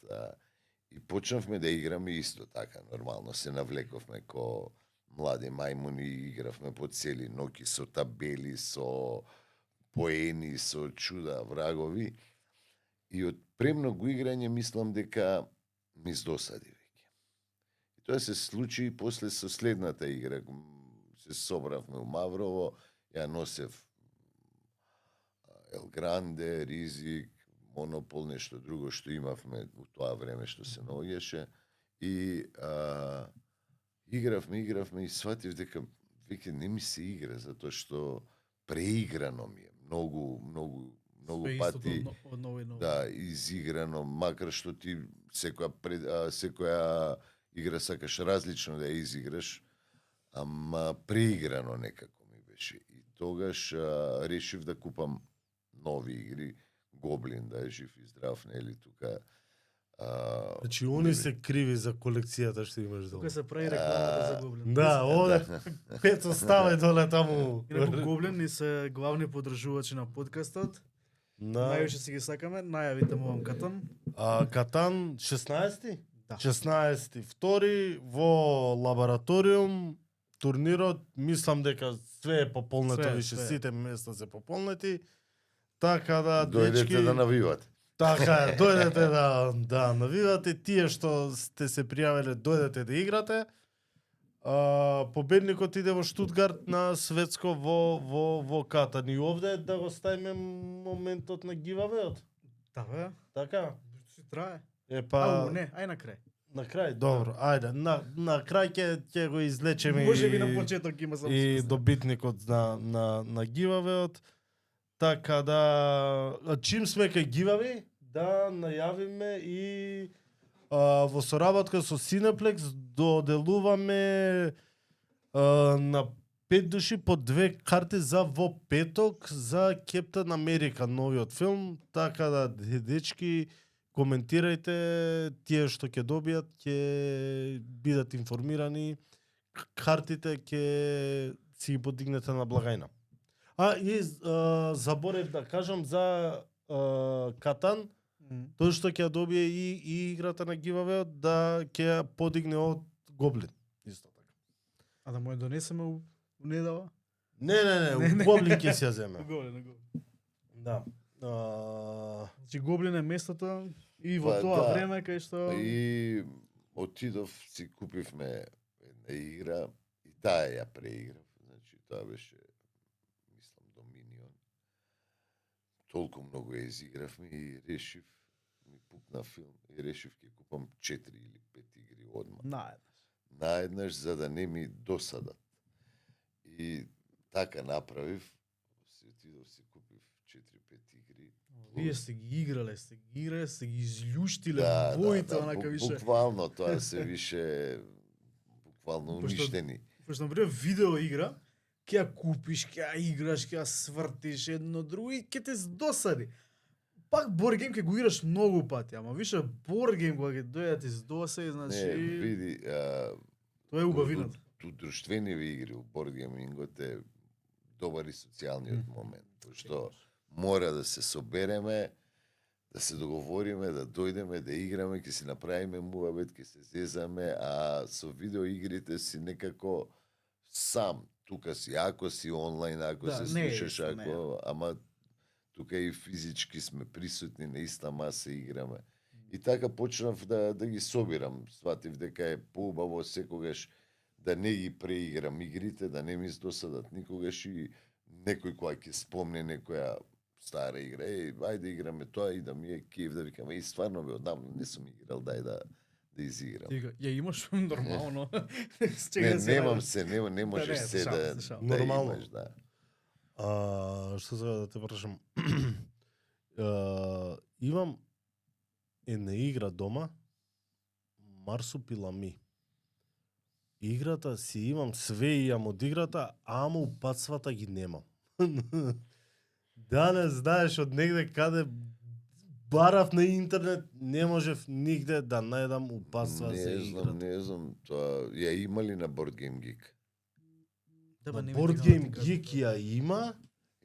И почнавме да играме исто така, нормално се навлековме ко млади мајмуни, игравме по цели ноќи со табели, со поени, со чуда, врагови. И од премногу играње мислам дека ми здосади веќе. И тоа се случи после со следната игра. Се собравме у Маврово, ја носев Ел Гранде, Ризик, Монопол, нешто друго што имавме у тоа време што се наоѓаше. И игравме и сватив дека веќе не ми се игра, затоа што преиграно ми е. Многу пати да, изиграно, макар што ти секоја игра сакаш различно да ја изиграш, ама преиграно некако ми беше. И тогаш решив да купам нови игри, Гоблин, да е жив и здрав, нели тука. Значи, они се криви за колекцијата што имаш дома. Тука се прави рекламата за Гоблин. Да, оде, Пецо ставај доле таму. Инаку Гоблин ни се главни подржувачи на подкастот. Највише си ги сакаме, најавите му вам Катан. Катан 16-ти? Да. 16-ти. Втори во лабораториум, турнирот, мислам дека све е пополнето, Све, више све. сите места се пополнети. Така да, Дојдете дечки, да навивате. така е, дојдете да навивате, тие што сте се пријавиле, дојдете да играте. Победникот иде во Штутгарт на светско во Катан. И овде да го ставиме моментот на гивавеот. Да, бе. Така? Си трае. Па Не, ај на крај. на крај, добро, ајде, на крај ќе го излечеме Може би на почеток има само и смисла. добитникот на гивавеот. Така да, чим сме кај гивави, да најавиме и во соработка со Cineplex доделуваме на 5 души по 2 карти за во петок за Кептен Америка, новиот филм. Така да, дечки, коментирајте, тие што ќе добијат ќе бидат информирани, картите ќе си ги подигнете на благајна. И заборев да кажам за Катан, тој што ќе добие и играта на гивавеот да ќе ја подигне од Гоблин. Исто така. А да му ја донесеме у недела? Не, Гоблин ќе си ја земе. Гоблин. Да. Значи Гоблин е местото и во Па, тоа да. време кај што И отидов, си купивме една игра и таа ја преиграв. Значи, тоа беше, мислам, Доминион. Толку многу ја изигравме и решив, ми пукна филм, и решив ќе купам 4 или 5 игри одма. Наеднаш, за да не ми досадат. И така направив, си отидов, си купив 4-5 игри. Вие сте ги играле, сте ги изљуштиле Да, воите, онака више. буквално тоа се више буквално Пошто- уништени. Пошто, например, видео игра, ќе ја купиш, ќе ја играш, ќе ја свртиш едно друго и ќе те здосади. Пак board game ќе го играш многу пати, ама више board game кога ќе дојде да ти здосади, значи Не, види, тоа е убавината. у друштвениви игри, у бордгеймингот е добар и социјалниот момент, што мора да се собереме, да се договориме, да дојдеме, да играме, ќе си направиме муабет, ќе се зезаме, а со видеоигрите си некако сам. Тука си, ако си онлайн, ако Да, се не е слушаш, исто, не е. ако, ама тука и физички сме присутни, на иста маса играме. И така почнав да ги собирам. Сватив дека е поубаво секогаш да не ги преиграм игрите, да не ми досадат никогаш и некој кој ќе спомне некоја стара игра, ајде играме тоа и да ми е кеф, да викаме, и стварно бе, одамна не сум играл, дај да изиграм. Ја имаш нормално. Не можеш не, се слушам, да слушам. Нормално. имаш, да. Што сега да те прашам? Имам една игра дома, Марсупилами. Играта си имам, све имам од играта, ама упатствата ги немам. Да не знаеш од негде каде барав на интернет, не можев нигде да најдам упатства за играта. Не знам, тоа ја имали на Board Game Geek. Да, На Board Game Geek ја има,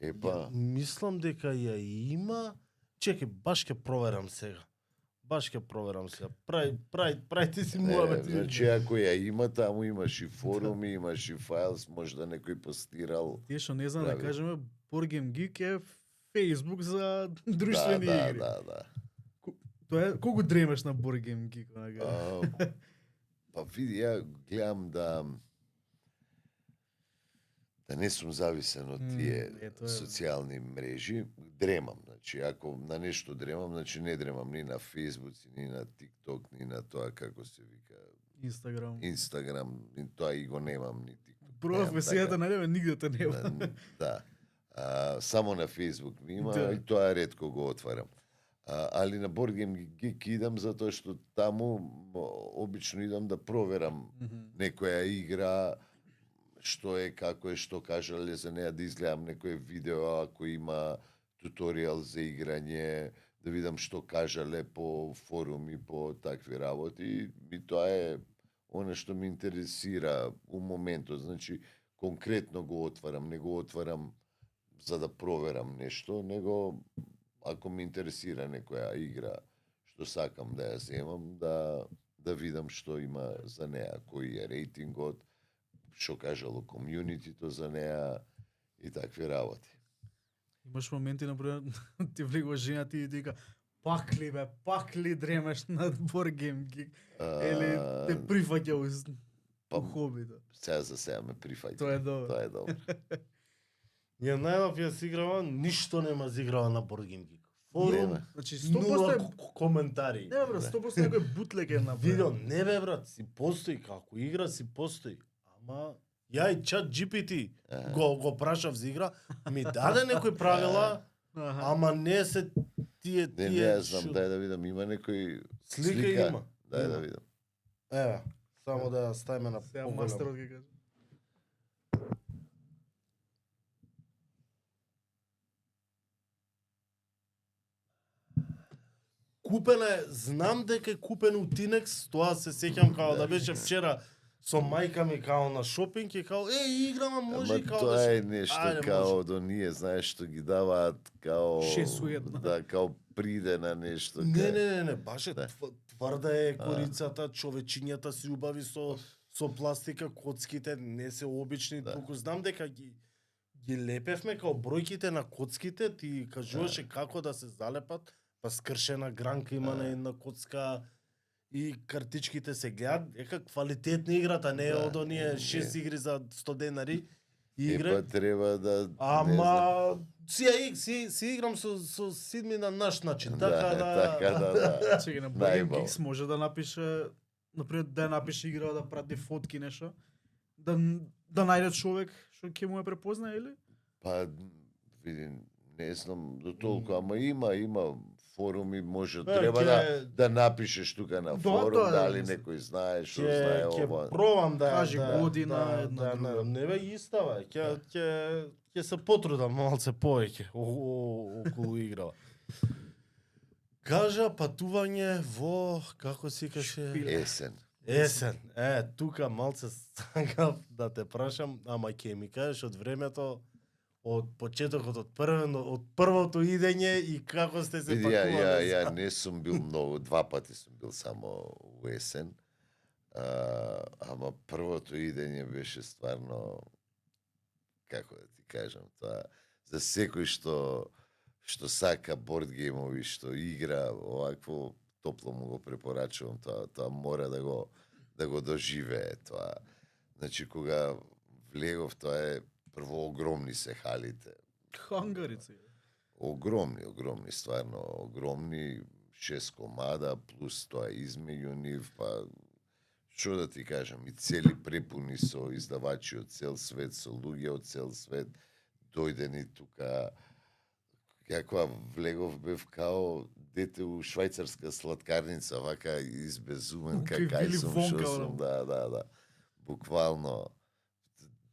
Епа, мислам дека ја има. Чекај, баш ќе проверам сега. Прајте си муабети. значи ако ја има, таму имаш и форуми, имаш и фајлс, можда некој постирал. Тие што не знам да Прави. кажеме, Board Game Geek е Facebook за друштвени игри. Да. Тоа е, колку дремеш на Board Game Geek, онака? Па види, ја гледам да не сум зависен од тие ето е. социјални мрежи, дремам. Значи, ако на нешто дремам, значи не дремам ни на Facebook, ни на TikTok, ни на тоа како се вика Instagram, ни тоа и го немам ни TikTok. Пробавме сега да најдеме, нигде те нема. Да. Само на Facebook ми има Да. и тоа ретко го отварам. Али на Board Game Geek идам затоа што таму обично идам да проверам некоја игра, што е, како е, што кажале за неа, да изгледам некое видео, ако има туторијал за играње, да видам што кажале по форуми, по такви работи. И тоа е оно што ме интересира у моментот. Значи, конкретно го отварам, не го отварам за да проверам нешто, него ако ме интересира некоја игра што сакам да ја земам, да видам што има за неа, кој е рейтингот, што кажало комјунитито за неа и такви работи. Имаш моменти, например, ти влегува жена ти и ти вика, пак ли дремеш на Board Game Geek? Или те прифаќа у хобито. Сега за сега ме прифаќа. Тоа е добро. Тоа е добро. Ја најдов ја си играва, ништо нема за играва на Board Game Geek. Форум, Нема. Значи нула 100% коментари. Не бе брат, 100% некој бутлек е направен. Видео, не бе брат, си постои, како игра си постои. Ама, ја и чат GPT го прашав за игра, ми даде некои правила, Аха. ама не се тие... Не, ја знам, дај да видам, има некој Слика има. Дај Има. да видам. Еве, само да ја ставиме на Сега поголемо. мастерот ќе каже. Купена е, знам дека е купен у Тинекс, тоа се сеќам као да беше вчера со мајка ми као на шопинг и као играма може и Ама као тоа да е нешто Ајде, као може. до ние, знаеш, што ги даваат као... 6 у една. Да, као приде на нешто. Не, баш е Да. тврда е корицата, човечињата си убави со пластика, коцките не се обични, Да. туку знам дека ги лепевме као бројките на коцките, ти кажуваше како да се залепат, па скршена гранка има на една коцка и картичките се гледат, дека квалитетна играта, не е Да, од оние не. 6 игри за 100 денари Е, игра. па треба да... не знам. Ама си играм со Сидми на наш начин, така така да. Чеки на Board Game Најбаво. Geeks може да напише, например, да напише игра, да прати фотки нешто, да најде човек што ќе му ја препознае или? Па, види, не знам до толку, ама има форуми, може, треба да напишеш тука на Да, форум, тоа е, дали мислам. некој знае, што знае ќе ова. пробам да Кажи година, една да, друга. не бе истава, ќе се потрудам малце повеќе околу играва. Кажа патување во како си каше Шпиле. Есен. есен. Тука малце сакав да те прашам, ама ќе ми кажеш од времето од почетокот од првото идење и како сте се Види, пакувале. ја не сум бил многу, 2 пати сум бил само у есен. Ама првото идење беше стварно, како да ти кажам, тоа за секој што сака борд геймови, што игра овакво, топло му го препорачувам, тоа мора да го доживее тоа. Значи кога влегов, тоа е прво огромни се халите. Хангарица. Огромни, стварно огромни, 6 комада, плюс тоа измеѓу нив, па што да ти кажам, и цели препуни со издавачи од цел свет, со луѓе од цел свет, дојдени тука, каква влегов бев као дете у швајцарска сладкарница, вака избезумен, какај Вили сум, Вонка, што сум, да. Буквално,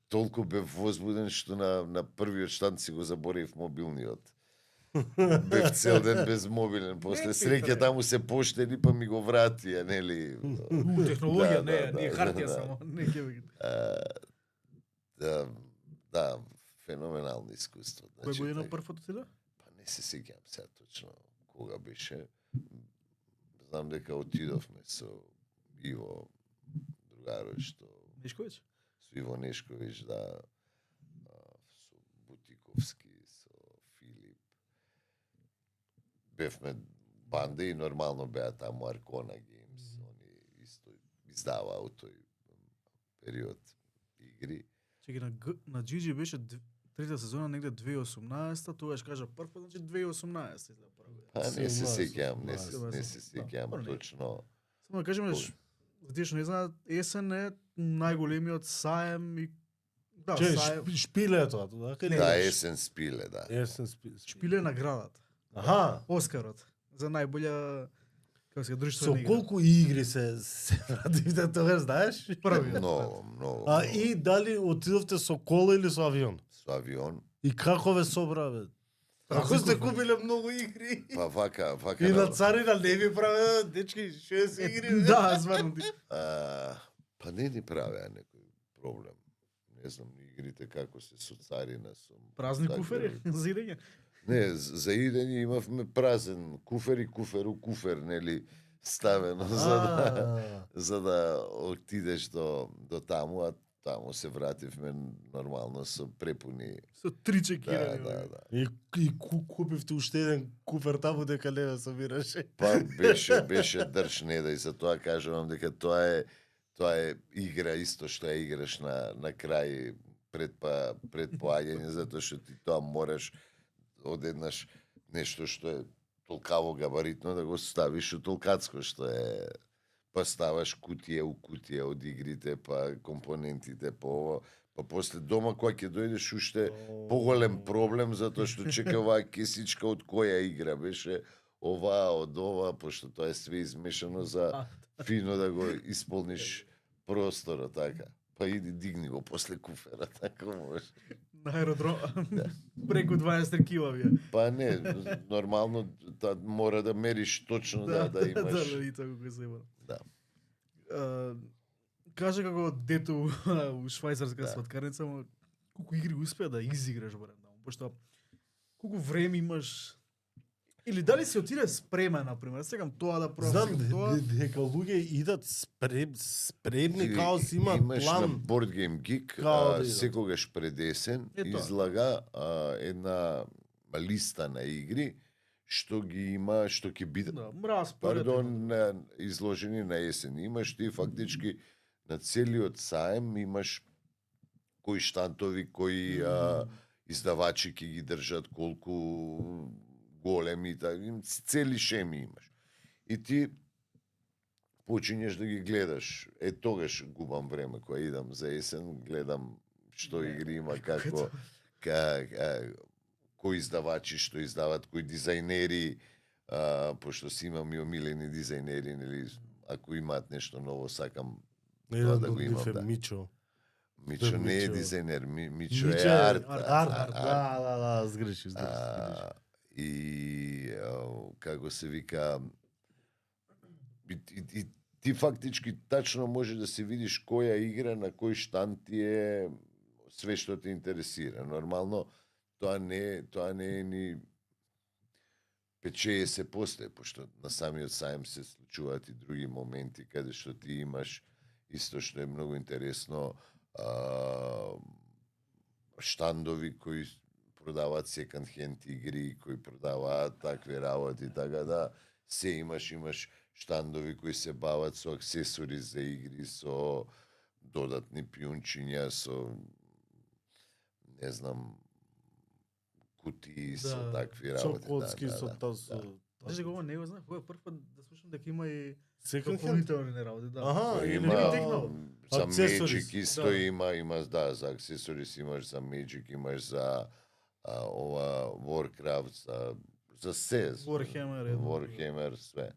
толку бев возбуден што на првиот штанд си го заборев мобилниот. Бев цел ден без мобилен, после среќа таму се поштени па ми го вратија, нели? Технологија, Да, не хартија да. само, не ќе ви. Да, феноменално искуство. Кој година така, првото ти да? Па не се сеќам сега точно кога беше. Знам дека отидовме со Иво другарој што Нешковиќ? со Иво Нешковиќ, да, со Бутиковски, со Филип. Бевме банда и нормално беа таму Аркона Games, они исто издаваа у тој период игри. Чеки на GG беше трета сезона негде 2018, тогаш кажа прво, значи 2018 излега прво. Па не се 17, сеќам, не 17, се сеќам да. точно. Само да кажеме, за тие што не знаат, есен е најголемиот саем и да, саем. Шпиле е тоа, така? Да, есен спиле, да. Есен спиле. Шпиле наградата. Аха. Оскарот за најбоља како се Со друштвена игра. колку игри се вративте тогаш, знаеш? Првиот. Многу. И дали отидовте со кола или со авион? Со авион. И како ве собра, бе? Како сте купиле многу игри? Па вака И на царина не ви праве, дечки, 6 игри, бе? Да, зварно ти. Па не ни правеа некој проблем. Не знам игрите како се со царина, со Празни така, куфери за идење. Не, за идење имавме празен куфер и куфер у куфер, нели, ставено за да отидеш до таму, таму се вративме нормално со препуни. Со 3 чекирања. Да. И купивте уште еден куфер таму дека не ве собираше. Па беше држ не да и за тоа кажувам дека тоа е игра исто што ја играш на крај пред поаѓање затоа што ти тоа мораш одеднаш нешто што е толкаво габаритно да го ставиш у толкацко што е па ставаш кутија у кутија од игрите, па компонентите, па ово, па после дома кога ќе дојдеш уште поголем проблем затоа што чека оваа кесичка од која игра беше оваа од ова, пошто тоа е све измешано за фино да го исполниш просторот, така. Па иди дигни го после куфера, така може. На аеродром преку 20 кила вие. Па не, нормално мора да мериш точно да имаш. Да, и тоа го се има. Да. Кажа како дето у швајцарска сваткарница, ама колку игри успеа да изиграш барем таму, пошто колку време имаш или дали си отиде спремен на пример, сакам тоа да пробам. Знам тоа. дека луѓе идат спремни као си имаат Имаш на план. Board Game Geek Као да идат. секогаш пред есен Ето. излага една листа на игри што ги има, што ќе бидат Да, мраз пардон, изложени на есен. Имаш ти фактички на целиот саем имаш кои штантови, кои издавачи ќе ги држат, колку големи, цели шеми имаш. И ти почињеш да ги гледаш. Тогаш губам време кога идам за есен, гледам што игри има, како кои издавачи што издават, кои дизајнери, пошто си имам и омилени дизајнери, нели, ако имаат нешто ново, сакам Еден да го од имам, нив е да. Мичо. Мичо не е Мичо. дизајнер, Мичо Мичо е арт. Арт, да, сгреши. И како се вика, и ти фактички тачно може да се видиш која игра на кој штанд ти е све што те интересира. Нормално тоа не е ни печее се после, пошто на самиот саем се случуваат и други моменти каде што ти имаш исто што е многу интересно, штандови кои продаваат секонд хенд игри, кои продаваат такви работи, така да се имаш штандови кои се бават со аксесори за игри, со додатни пиунчиња, со не знам кутии, со такви Со работи. коцки, со тоа, со... Знаеш дека ова не го знам, ова е прв пат да слушам дека има и Second hand? дополнителни работи, да. Аха, Не има- би текнал. за Аксесорис, Magic исто да. има за аксесорис имаш, за Magic имаш, за ова Warcraft, за се. Warhammer, едно. Warhammer, све.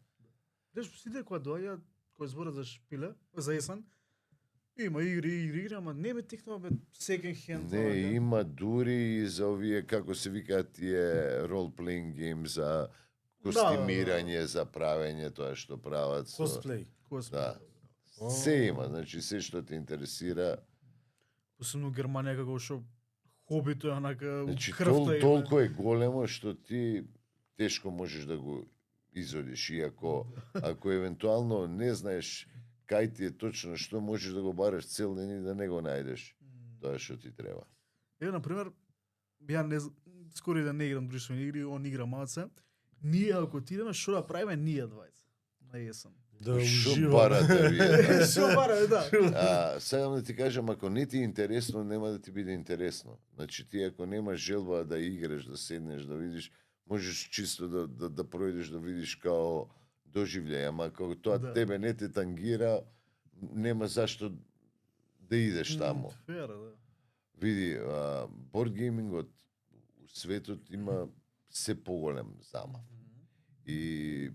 Знаеш, сите кога доаѓа, кој збора за шпиле, за есен, има игри, ама не ме текнува бе second hand. Не, има дури и за овие, како се викаат тие role-playing game за костимирање, за правење тоа што прават. Косплей. Да. Се има, значи се што те интересира. Посебно у Германија како што хобито е онака Значи крвта има. толку е големо што ти тешко можеш да го изодиш, и ако евентуално не знаеш кај ти е точно што можеш да го бараш цел ден и да не го најдеш тоа што ти треба. Еве, например, ја не скоро и да не играм друштвени игри, он игра малце. Ние ако отидеме, што да правиме ние двајца на есен? Да Што уживаме. барате вие? Што бараме, да. Сакам да ти кажам, ако не ти е интересно, нема да ти биде интересно. Значи ти ако немаш желба да играш, да седнеш, да видиш, можеш чисто да пројдеш да видиш као доживљај, ама ако тоа Да. тебе не те тангира, нема зашто да идеш таму. Фера, да. Види, бордгеймингот у светот има се поголем замав. И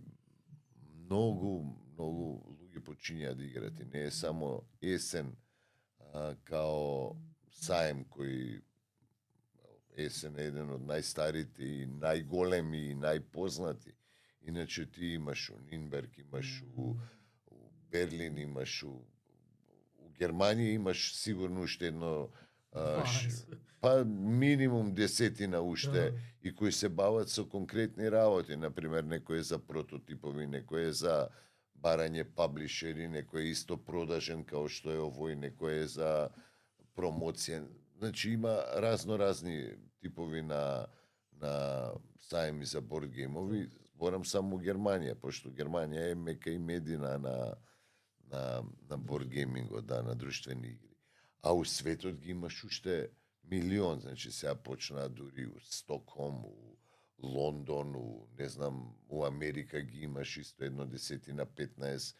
многу луѓе почињаат да играат. И не е само есен као саем кој есен е еден од најстарите и најголеми и најпознати. Иначе ти имаш у Нинберг, имаш у Берлин, имаш у Германија, имаш сигурно уште едно па минимум 10 уште и кои се бават со конкретни работи, например некој е за прототипови, некој е за барање паблишери, некој е исто продажен као што е овој, некој е за промоција. Значи има разни типови на саеми за борд геймови. Зборам само Германија, пошто Германија е мека и медина на борд геймингот, да, на друштвени игри. А у светот ги имаш уште милион, значи сега почнаа дури у Стокхолм, у Лондон, не знам, у Америка ги имаш исто 10-15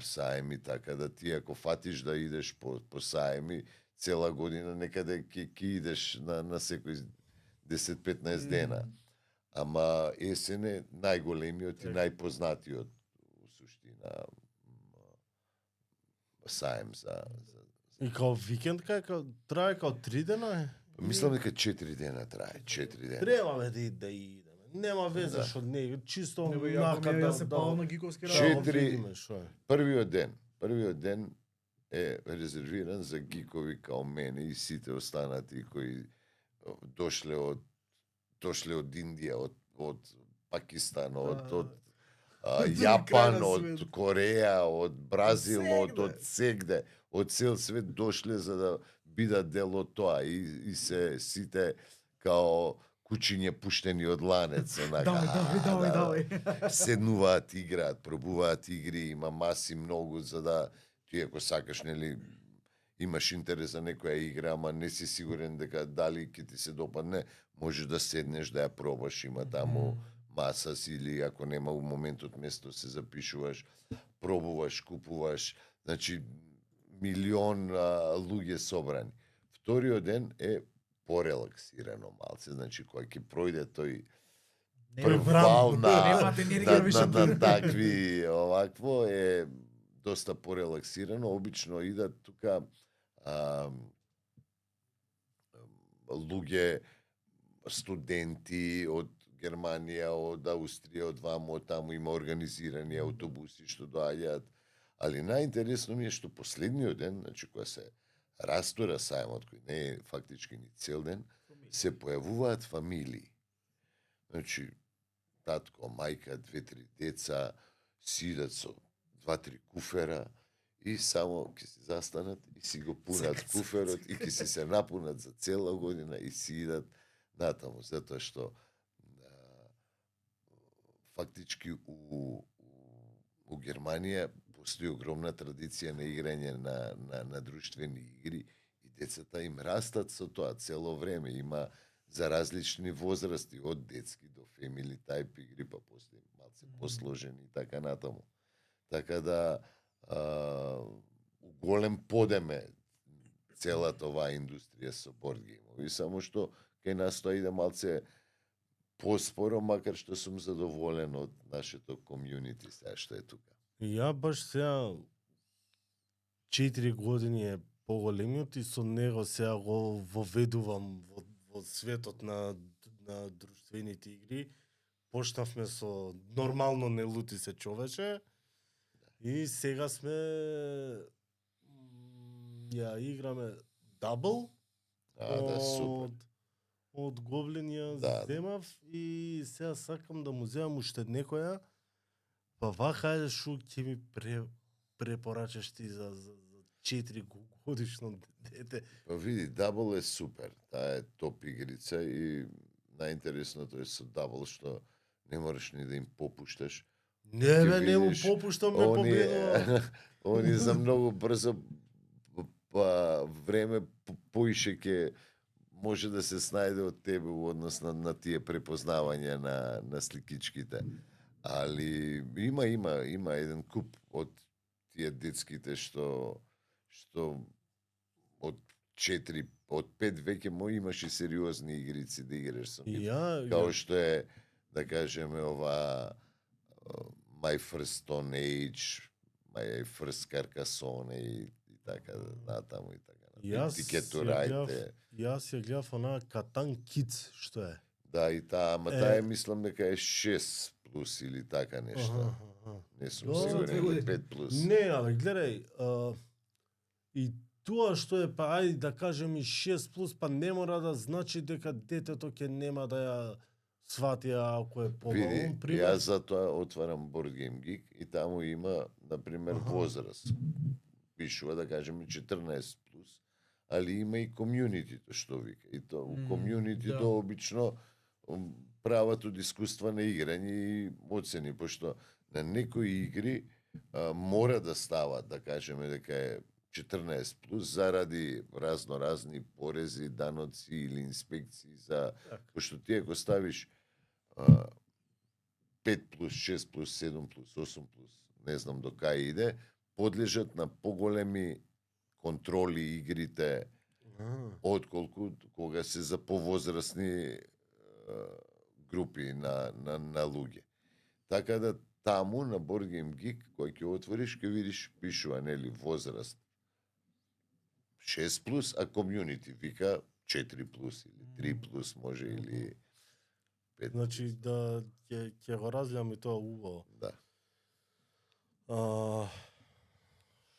саеми, така да ти ако фатиш да идеш по саеми, цела година некаде ќе идеш на секој 10-15 дена. Ама есен е најголемиот и најпознатиот у суштина саем за И као викенд трае као 3 дена е? Мислам дека 4 дена трае, 4 дена. Треба бе да идеме. Нема веза Да. што не, чисто Него и ако ми ја се пално гиковски да, работи. Четири- видиме што е. Првиот ден е резервиран за гикови као мене и сите останати кои дошле од Индија, од Пакистан, од Јапан, крај на од свет. Кореја, од Бразил, Од од сегде, од цел свет дошле за да бидат дел од тоа и се сите као кучиња пуштени од ланец, онака. Давај. Седнуваат, играат, пробуваат игри, има маси многу за да ти ако сакаш, нели, имаш интерес за некоја игра, ама не си сигурен дека дали ќе ти се допадне, можеш да седнеш да ја пробаш, има таму масас или ако нема у моментот место се запишуваш, пробуваш, купуваш, значи милион луѓе собрани. Вториот ден е порелаксирано малце, значи кој ќе пројде тој прв вал Немате енергија више на такви овакво е доста порелаксирано. Обично идат тука луѓе, студенти од Германија, од Аустрија, од ваму, од таму има организирани автобуси што доаѓаат. Али најинтересно ми е што последниот ден, значи кога се растура сајмот, кој не е фактички ни цел ден, се појавуваат фамилии. Значи, татко, мајка, 2-3 деца, сидат со 2-3 куфера и само ќе се застанат и си го пунат куферот и ќе се напунат за цела година и си идат натаму, затоа што фактички у Германија постои огромна традиција на играње на друштвени игри и децата им растат со тоа цело време. Има за различни возрасти, од детски до family type игри, па после малце посложени и така натаму. Така да голем подеме целата оваа индустрија со борд геймови, само што кај нас тоа иде малце поспоро, макар што сум задоволен од нашето комјунити сега што е тука. Ја баш сега 4 години е поголемиот и со него сега го воведувам во светот на друштвените игри. Почнавме со нормално не лути се човече и сега сме ја играме Double Да, супер. од Гоблин ја Да. земав и сега сакам да му земам уште некоја. Па вака шо ќе ми препорачаш ти за 4 годишно дете? Па види, Double е супер. Таа е топ игрица и најинтересното е со Double што не мораш ни да им попушташ. Не Ќе бе, не му видиш, попуштам, ме победува. Они за многу брзо време поише ќе може да се снајде од тебе во однос на тие препознавање на сликичките. Али има еден куп од тие детските што од 5 веќе имаш и сериозни игрици да играш со нив. Као што е, да кажеме, ова My First Stone Age, My First Carcassonne и така натаму и така. Јас ја гледав онаа Катан Kids, што е? Да, и таа, ама таа е, мислам дека е 6 плюс или така нешто. Не сум сигурен, 5 плюс. Не, абе, гледај, и тоа што е, па ајде да кажем и 6 плюс, па не мора да значи дека детето ќе нема да ја свати ако е помалон. Види, јас затоа отварам Board Game Geek и таму има, например, возраст. Пишува, да кажем, 14 плюс, али има и комјунитито што вика. И то у комјунитито да. обично прават од искуства на играње и оцени, пошто на некои игри мора да стават, да кажеме дека е 14 плюс заради разни порези, даноци или инспекции за Така. пошто ти ако ставиш 5 плюс, 6 плюс, 7 плюс, 8 плюс, не знам до кај иде, подлежат на поголеми контроли игрите отколку кога се за повозрасни групи на луѓе. Така да таму на Board Game Geek, кој ќе отвориш, ќе видиш пишува, нели, возраст 6 плюс, а комјунити вика 4 плюс или 3 плюс може или 5 Значи плюс. да ќе го разгледам и тоа убаво. Да.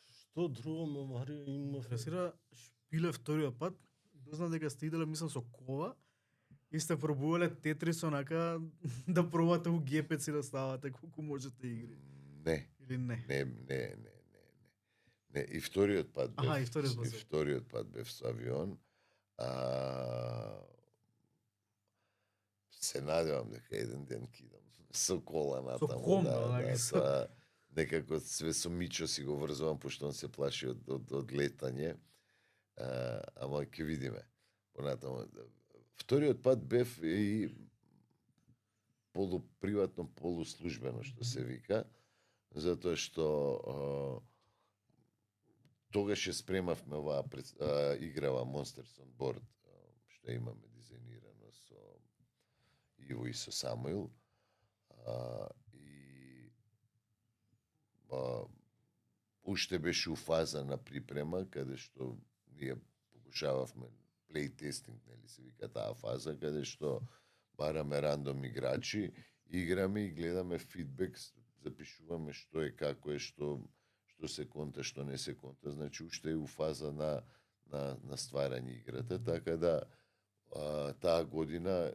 Што друго ме Марио има? Интересира шпиле вториот пат. Дознав дека сте иделе, мислам, со кова и сте пробувале Тетрис онака да пробате у гепеци да ставате колку можете игри. Не, Или не? не. И вториот пат бев, Аха, и вториот пат. вториот пат бев со авион. Се надевам дека еден ден ќе идам со кола натаму. ком, да, со- тоа некако све со Мичо си го врзувам, пошто он се плаши од летање. Ама ќе видиме. Понатаму. Вториот пат бев и полуприватно, полуслужбено, што се вика, затоа што тогаш ја спремавме оваа играва Monsters on Board, што имаме дизајнирано со Иво и со Самуил. И уште беше у фаза на припрема, каде што ние покушававме плейтестинг, нели се вика таа фаза, каде што бараме рандом играчи, играме и гледаме фидбек, запишуваме што е, како е, што се конта, што не се конта. Значи, уште е у фаза на стварање играта, така да таа година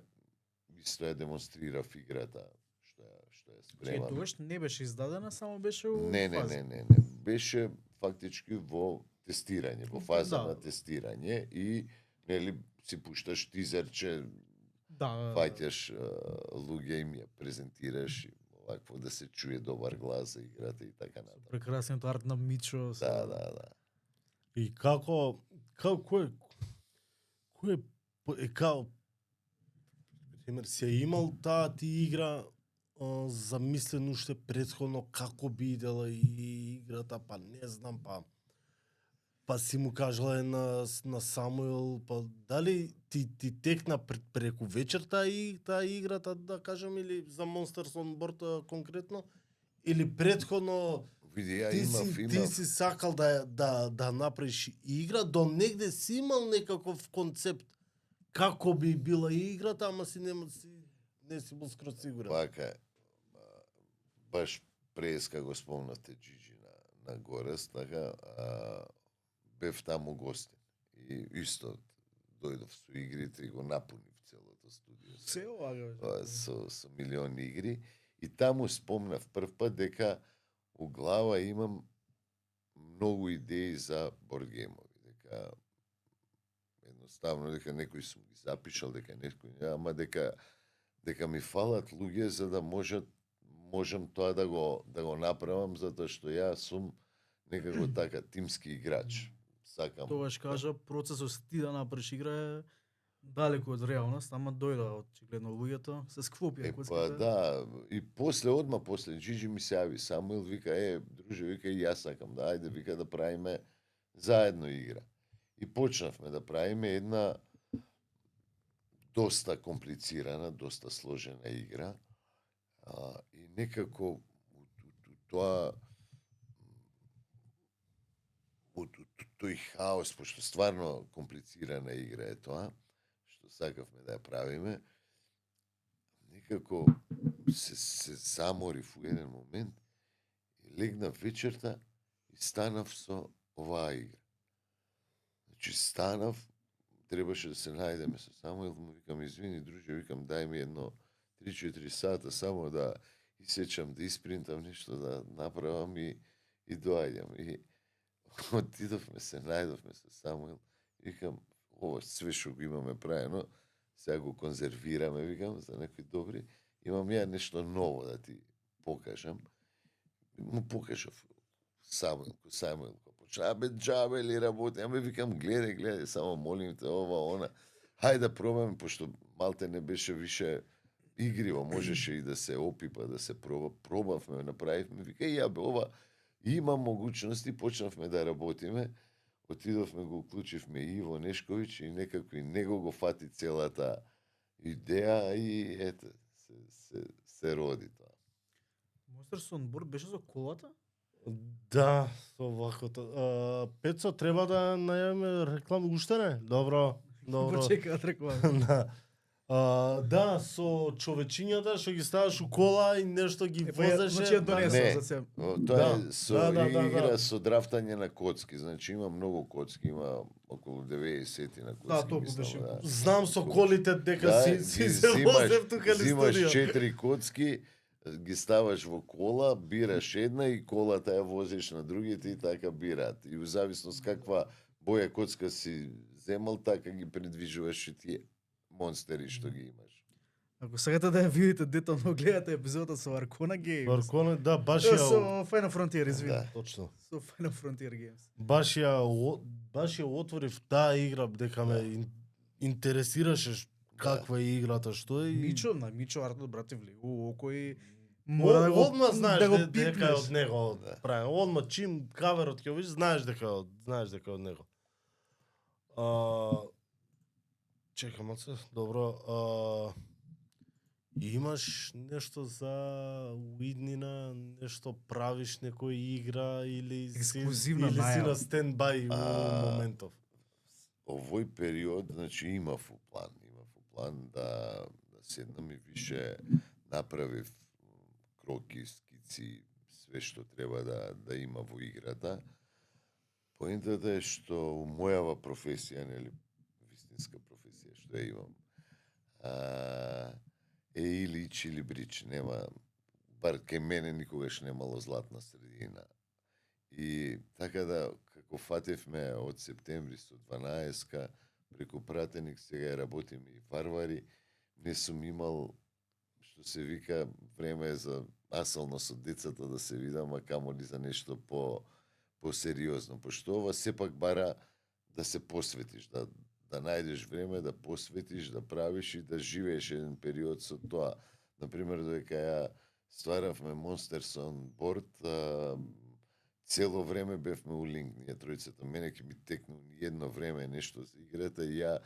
исто ја демонстрирав играта, што ја Че спремам. тогаш не беше издадена, само беше у Не. фаза. Беше фактички во тестирање, во фаза Да. на тестирање и нели си пушташ тизерче, Да. фаќаш луѓе им ја презентираш и овакво да се чуе добар глас за играта и така натаму. Прекрасниот арт на Мичо. Да. И како кој е као пример се имал таа ти игра замислен уште претходно како би идела и играта, па не знам, па си му кажала на Самуил, па дали ти текна преку вечерта и таа играта, да кажем, или за Monsters on Board конкретно, или претходно Види, ја ти имав. си сакал да направиш игра, до негде си имал некаков концепт како би била играта, ама не си бил скроз сигурен. Вака, баш преска го спомнавте Джиджи на Горест, така, бев таму гостин. И исто дојдов со игрите и го напунив целото студио. Се овага. Со милиони игри. И таму спомнав прв пат дека у глава имам многу идеи за бордгеймови. Дека едноставно дека некој сум ги запишал, дека некој, ама дека ми фалат луѓе за да можам тоа да го направам, затоа што јас сум некако така тимски играч. Сакам. Тогаш кажа, процесот ти да направиш игра е далеку од реалност, ама дојда очигледно луѓето, се сквопија Па да, и после Джиджи ми се јави, Самуил вика, друже, вика, и јас сакам да, ајде, вика, да правиме заедно игра. И почнавме да правиме една доста комплицирана, доста сложена игра, и некако тоа тој хаос, пошто стварно комплицирана игра е тоа, што сакавме да ја правиме, некако се заморив у еден момент и легнав вечерта и станав со оваа игра. Значи станав, требаше да се најдеме со Самуил, му викам, извини, друже, викам, дај ми едно 3-4 сата само да исечам, да испринтам нешто, да направам и доаѓам. И отидовме, се најдовме со Самуил Викам, ова све што го имаме правено, сега го конзервираме, викам, за некои добри. Имам ја нешто ново да ти покажам. Му покажав Самуил, почна, абе, джабе ли работи, аме викам, гледај, само молим те, ова, она. Хајде да пробаме, пошто малте не беше више игриво, можеше и да се опипа, да се проба. Пробавме, направивме, вика, ја бе, ова, има могуćности, почнавме да работиме. Отидовме, го уклучивме Иво Нешковиќ и некако и него го фати целата идеја и ете, се роди тоа. Монстер Сонбор беше за колата? Да, со вакото. Пецо, треба да најавиме реклама, уште не? Добро. Почека да реклама. Да. Да, со човечињата што ги ставаш у кола и нешто ги возеше. Значи ја донесов Не. за се. Тоа Да, е со да. игра со драфтање на коцки, значи има многу коцки, има околу 90 на коцки. Да, толку мислам, беше. да. Знам со колите дека Да, си ги се возев тука на Зимаш студио. 4 коцки, ги ставаш во кола, бираш една и колата ја возиш на другите и така бираат. И у зависност каква боја коцка си земал, така ги предвижуваш и тие монстери што ги имаш. Ако сакате да ја видите детално, гледате епизодата со Arcona Games. Варконе, да, баш Со ја... Final Frontier, извини. Да. Точно. Со Final Frontier Games. Баш ја отворив таа игра, дека ме интересираше каква е играта, што е. Мичо Артно, брате, влегу у око и мора да го одма знаеш да го дека е пипнеш. од него Да. прави. Одма чим каверот ќе видиш, знаеш дека е од него. Чекам малце, добро. Имаш нешто за уиднина, нешто правиш некој игра или Ексклузивна или си најава. на стендбај во моментов? Овој период, значи имав у план да седнам и више направив кроки, скици, све што треба да има во играта. Поентата е што у мојава професија, нели, вистинска професија што ја имам, е или ич или брич, нема, бар ке мене никогаш немало златна средина. И така да, како фатевме од септември со 12-ка, преку пратеник сега ја работим и варвари, не сум имал, што се вика, време за асално со децата да се видам, а камоли за нешто посериозно, пошто ова сепак бара да се посветиш, да најдеш време, да посветиш, да правиш и да живееш еден период со тоа. Например, додека ја стваравме Monsters on Board, цело време бевме у линк, ние тројцата. Мене ќе ми текну едно време нешто за играта и ја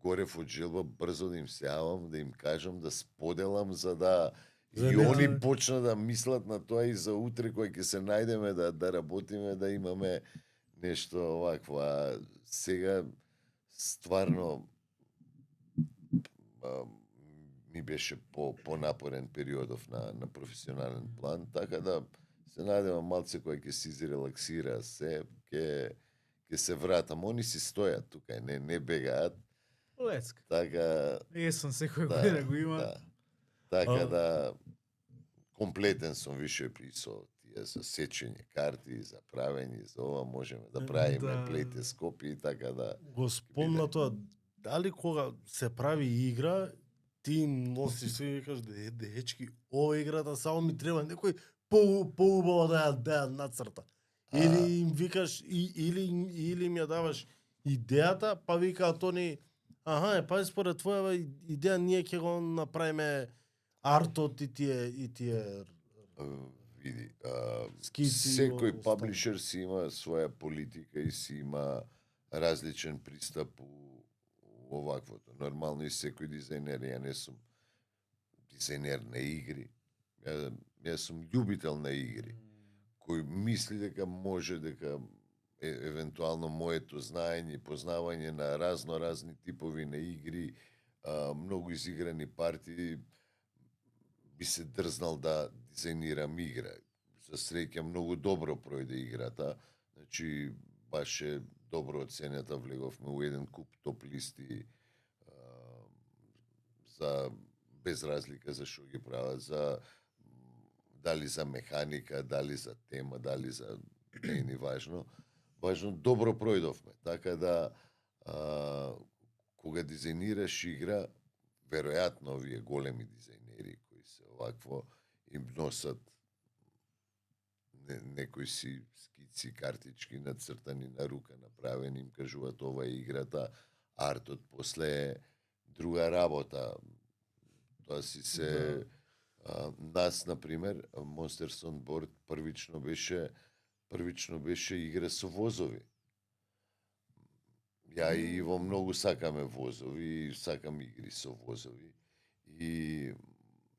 горев од желба брзо да им се јавам, да им кажам, да споделам, за да За и не- они почна да мислат на тоа и за утре кој ќе се најдеме да работиме, да имаме нешто овакво. А сега стварно ми беше понапорен периодов на професионален план, така да се надевам малце кој ќе се изрелаксира се, ќе се вратам. Они си стојат тука, не бегаат, Лецка. така Есен секој година го има. да. Така А- да комплетен сум више и со тие за сечење карти, за правење, за ова можеме да правиме Да. плейтескопи и така да. Го спомна тоа, дали кога се прави игра, ти им носиш се и викаш, дечки, ова играта само ми треба некој поубаво да ја нацрта. Или им викаш, или им ја даваш идејата, па викаат они, па според твојава идеја ние ќе го направиме артот и тие Види, скици. секој остало. паблишер си има своја политика и си има различен пристап у оваквото. Нормално и секој дизајнер, ја не сум дизајнер на игри, ја сум љубител на игри, кој мисли дека може дека евентуално моето знаење и познавање на разни типови на игри, многу изиграни партии, би се дрзнал да дизајнирам игра. За среќа многу добро пројде играта, значи баш е добро оценета, влеговме у еден куп топ листи за без разлика за што ги прават, за дали за механика, дали за тема, дали за не е ни важно. Важно добро пројдовме, така да кога дизајнираш игра, веројатно овие големи дизајнери кои се овакво им носат некои си скици, картички нацртани на рука, направени, им кажуваат ова е играта, артот после е друга работа. Тоа си се нас, например, Monsters on Board првично беше игра со возови. Ја и Иво многу сакаме возови, сакам игри со возови. И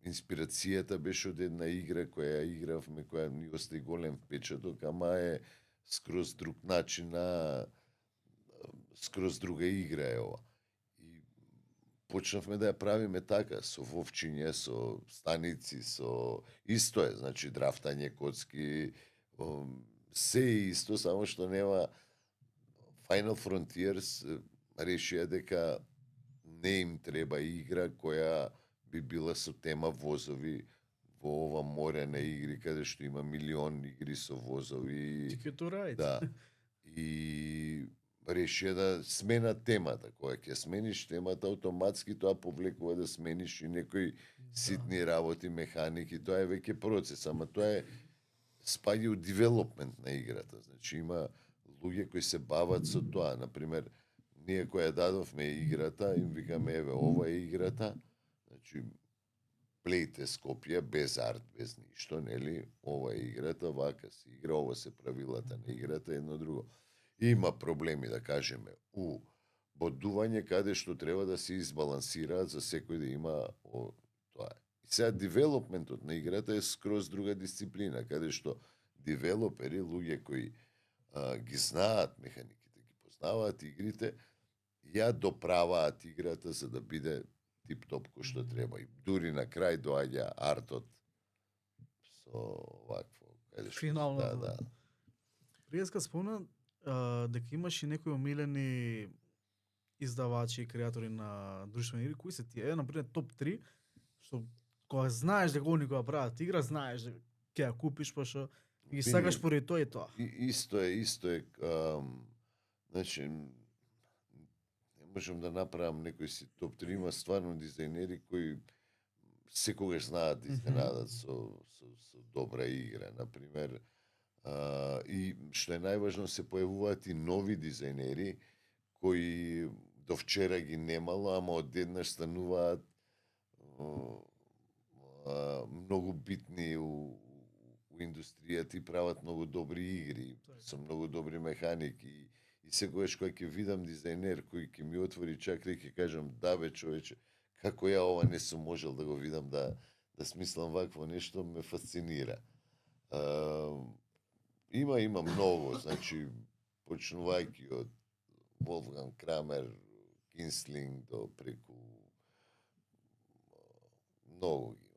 инспирацијата беше од една игра која ја игравме, која ни остави голем впечаток, ама е скроз друг начин скроз друга игра е ова. И почнавме да ја правиме така, со вовчиња, со станици, со исто е, значи драфтање коцки, се е исто, само што нема Final Frontiers решија дека не им треба игра која би била со тема возови во ова море на игри, каде што има милион игри со возови. Ticket to Ride. Да. И решија да смена темата. Кога ќе смениш темата, автоматски тоа повлекува да смениш и некои ситни работи, механики. Тоа е веќе процес, ама тоа е спаѓа у девелопмент на играта. Значи има луѓе кои се бават со тоа. Например, ние која дадовме играта, им викаме, еве, ова е играта, значи, плейте Скопје, без арт, без ништо, нели? Ова е играта, вака се игра, ова се правилата на играта, едно друго. Има проблеми, да кажеме, у бодување каде што треба да се избалансираат за секој да има тоа. И сега девелопментот на играта е скроз друга дисциплина, каде што девелопери, луѓе кои ги знаат механиките, ги познаваат игрите, ја доправаат играта за да биде тип-топ кој што треба. И дури на крај доаѓа артот со вакво. Финално. Да. Пријеска спомна дека имаш и некои омилени издавачи и креатори на друштвени игри, кои се тие, например, топ 3, што кога знаеш дека они кога прават игра, знаеш дека ќе ја купиш, пошто ги сакаш поради тоа и тоа. Исто е, значи, не можам да направам некој си топ 3, има стварно дизајнери кои секогаш знаат да изненадат со добра игра. Например, и што е најважно, се појавуваат и нови дизајнери кои до вчера ги немало, ама одеднаш стануваат многу битни у индустријата и прават многу добри игри, со многу добри механики. И секогаш кога ќе видам дизајнер кој ќе ми отвори чакра и ќе кажам, да бе човече, како ја ова не сум можел да го видам, да смислам вакво нешто, ме фасцинира. Има многу, значи, почнувајќи од Волфганг Крамер, Кинслинг до преку многу ги има,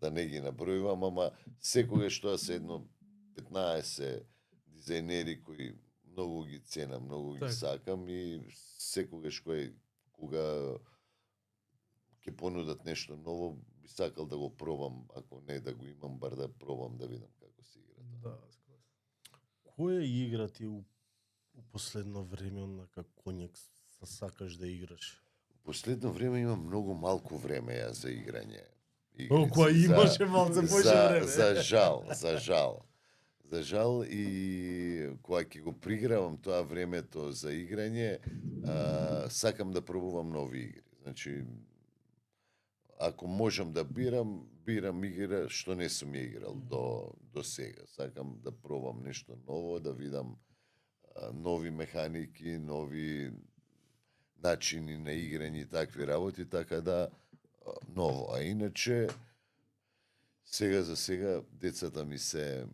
да не ги набројувам, ама секогаш тоа се едно 15 дизајнери кои многу ги ценам, многу ги сакам и секогаш кога ќе понудат нешто ново, би сакал да го пробам, ако не да го имам, бар да пробам да видам како се игра. Да, која игра ти у последно време онака конјек сакаш да играш? У последно време имам многу малку време ја за играње. Која имаше малце поише време. За жал и кога ќе го пригравам тоа времето за играње, сакам да пробувам нови игри. Значи, ако можам да бирам игра што не сум ја играл до сега. Сакам да пробам нешто ново, да видам нови механики, нови начини на играње и такви работи, така да ново. А иначе, сега за сега, децата ми се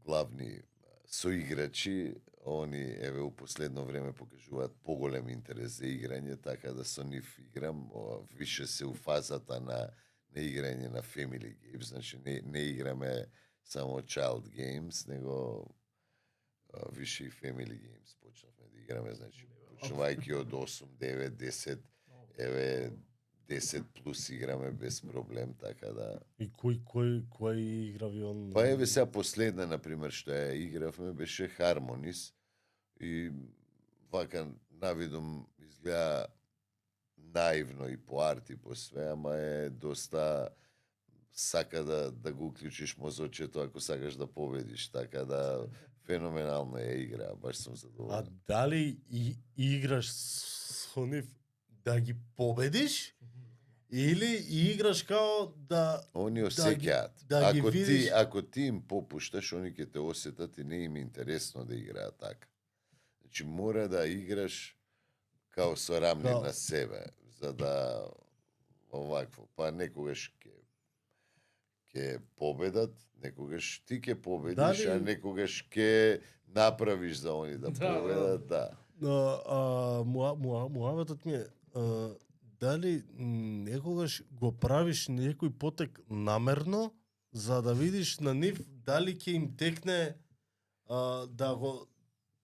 главни соиграчи, они, еве, у последно време покажуваат поголем интерес за играње, така да со нив играм, више се у фазата на играње на Family Games, значи не играме само Child Games, него више и Family Games почнавме да играме, значи почнувајќи од 8, 9, 10, еве 10 плюс играме без проблем, така да. И кој играви он? Па еве сега последна, например, што ја игравме беше Harmonis и вака навидум изгледа наивно и по арт и по све, ама е доста сака да го уклучиш мозочето ако сакаш да победиш, така да феноменална е игра, баш сум А задоволен. дали играш со нив да ги победиш или играш као да Они да осеќаат. да ги Ако видиш- ако ти им попушташ, они ќе те осетат и не им е интересно да играат така. Значи мора да играш као со рамни Као- на себе, за да овакво, па некогаш ќе победат, некогаш ти ќе победиш, а Дали- некогаш ќе направиш за они да Да, победат, да. Муаветот ми е дали некогаш го правиш некој потек намерно за да видиш на нив дали ќе им текне да го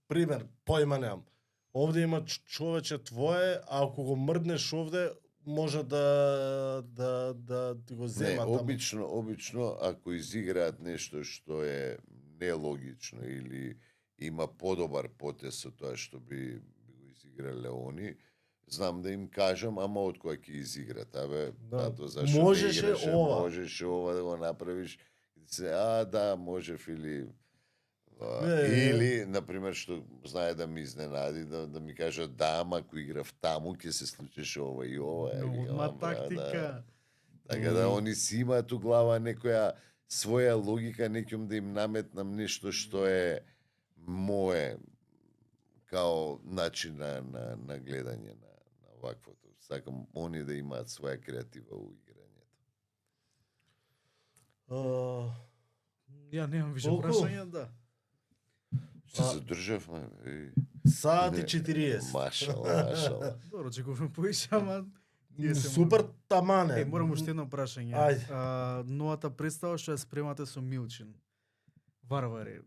пример појма немам. Овде има човече твое, а ако го мрднеш овде може да ти го Не, зема таму. обично ако изиграат нешто што е нелогично или има подобар потез со тоа што би го изиграле они, знам да им кажам, ама од која ќе изиграт, абе, Да. тато зашо Можеше не играше, ова. можеше ова да го направиш, да, можев или Не, или, например, што знае да ми изненади, да ми кажат, да, ама ако играв таму, ќе се случеше ова и ова. Но Викам, одма бра, да. тактика. Така да они си имаат у глава некоја своја логика, не ќе да им наметнам нешто што е мое као начин на гледање на ваквото. Сакам они да имаат своја креатива у играњето. Ја немам више Колку? прашања, да. Се задржавме. Саат и 40. Машала. Добро, чекуваме поише, ама ние се Супер тамане. Морам уште едно прашање. Ајде. Новата представа што ја спремате со Милчин. Варвари.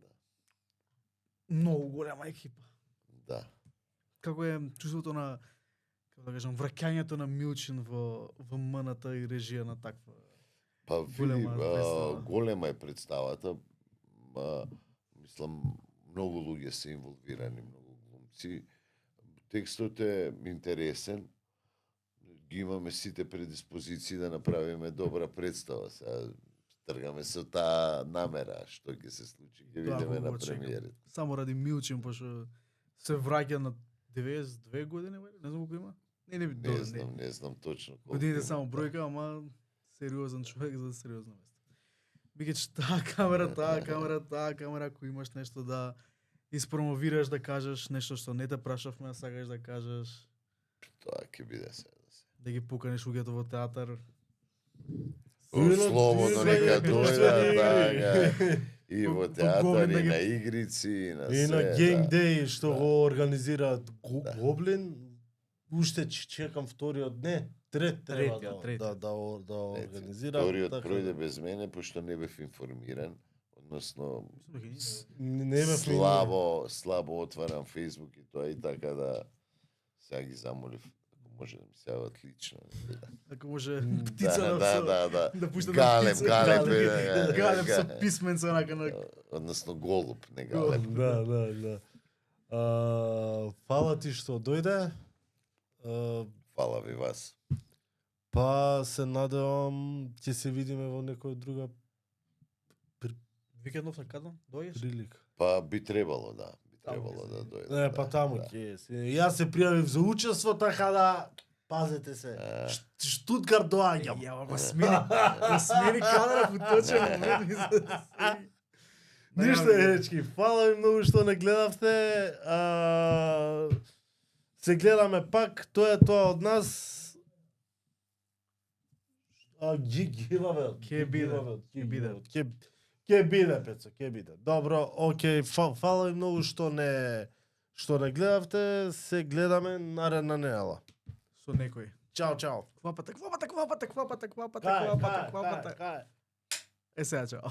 Многу голема екипа. Да. Како е чувството на, како да кажам, враќањето на Милчин во МНТ и режија на таква? Па види, Голема представа. голема е представата. Мислам, многу луѓе се инволвирани, многу глумци. Текстот е интересен. Ги имаме сите предиспозиции да направиме добра представа. Сега тргаме со таа намера, што ќе се случи, ќе Да, видиме го на чекам. премиерите. Само ради Милчин, пошто се враќа на 92 години, не знам колку има. Не знам точно колку. Годините има, само да. бројка, ама сериозен човек за сериозно место. Микеч, таа камера, ако имаш нешто да испромовираш, да кажеш нешто што не те прашавме, а сакаш да кажеш, Тоа ќе биде се. да ги поканиш луѓето во театар. Слободно нека дојдат, така. И во По театар, Гоблин да и ги- на игрици, и на И се. на Gang да. Day што Да. го организираат Да. Гоблин, уште чекам вториот, не, трет треба Третиот. да организира. Вториот така пројде да. без мене, пошто не бев информиран. Односно, Не бев слабо отварам Facebook и тоа и така да сега ги замолив, ако може да ми се јават лично. Ако може Да, птица да. да пушта Галеб, птица. Галеб, Галеб со да. писменца онака на Односно голуб, не галеб. Да. Фала ти што дојде. Фала ви вас. Па се надевам ќе се видиме во некоја друга викендов на каде? Дојдеш? прилика. Па би требало, да. Би Таму требало ќе да се дојде. Не, па да, таму да. ќе се. Јас се пријавив за учество, така да пазете се. Штутгарт доаѓам. Ја, ма смени кадров уточен момент ми се. Ништо ечки, фала ви многу што не гледавте. Се гледаме пак, тоа е тоа од нас. Гиваве. Ќе биде. Ќе биде, Пецо, ќе биде. Добро, окей, фала ви многу што не гледавте. Се гледаме наредна недела. Со некој. Чао, чао. Квапата. Кај. Е сега чао.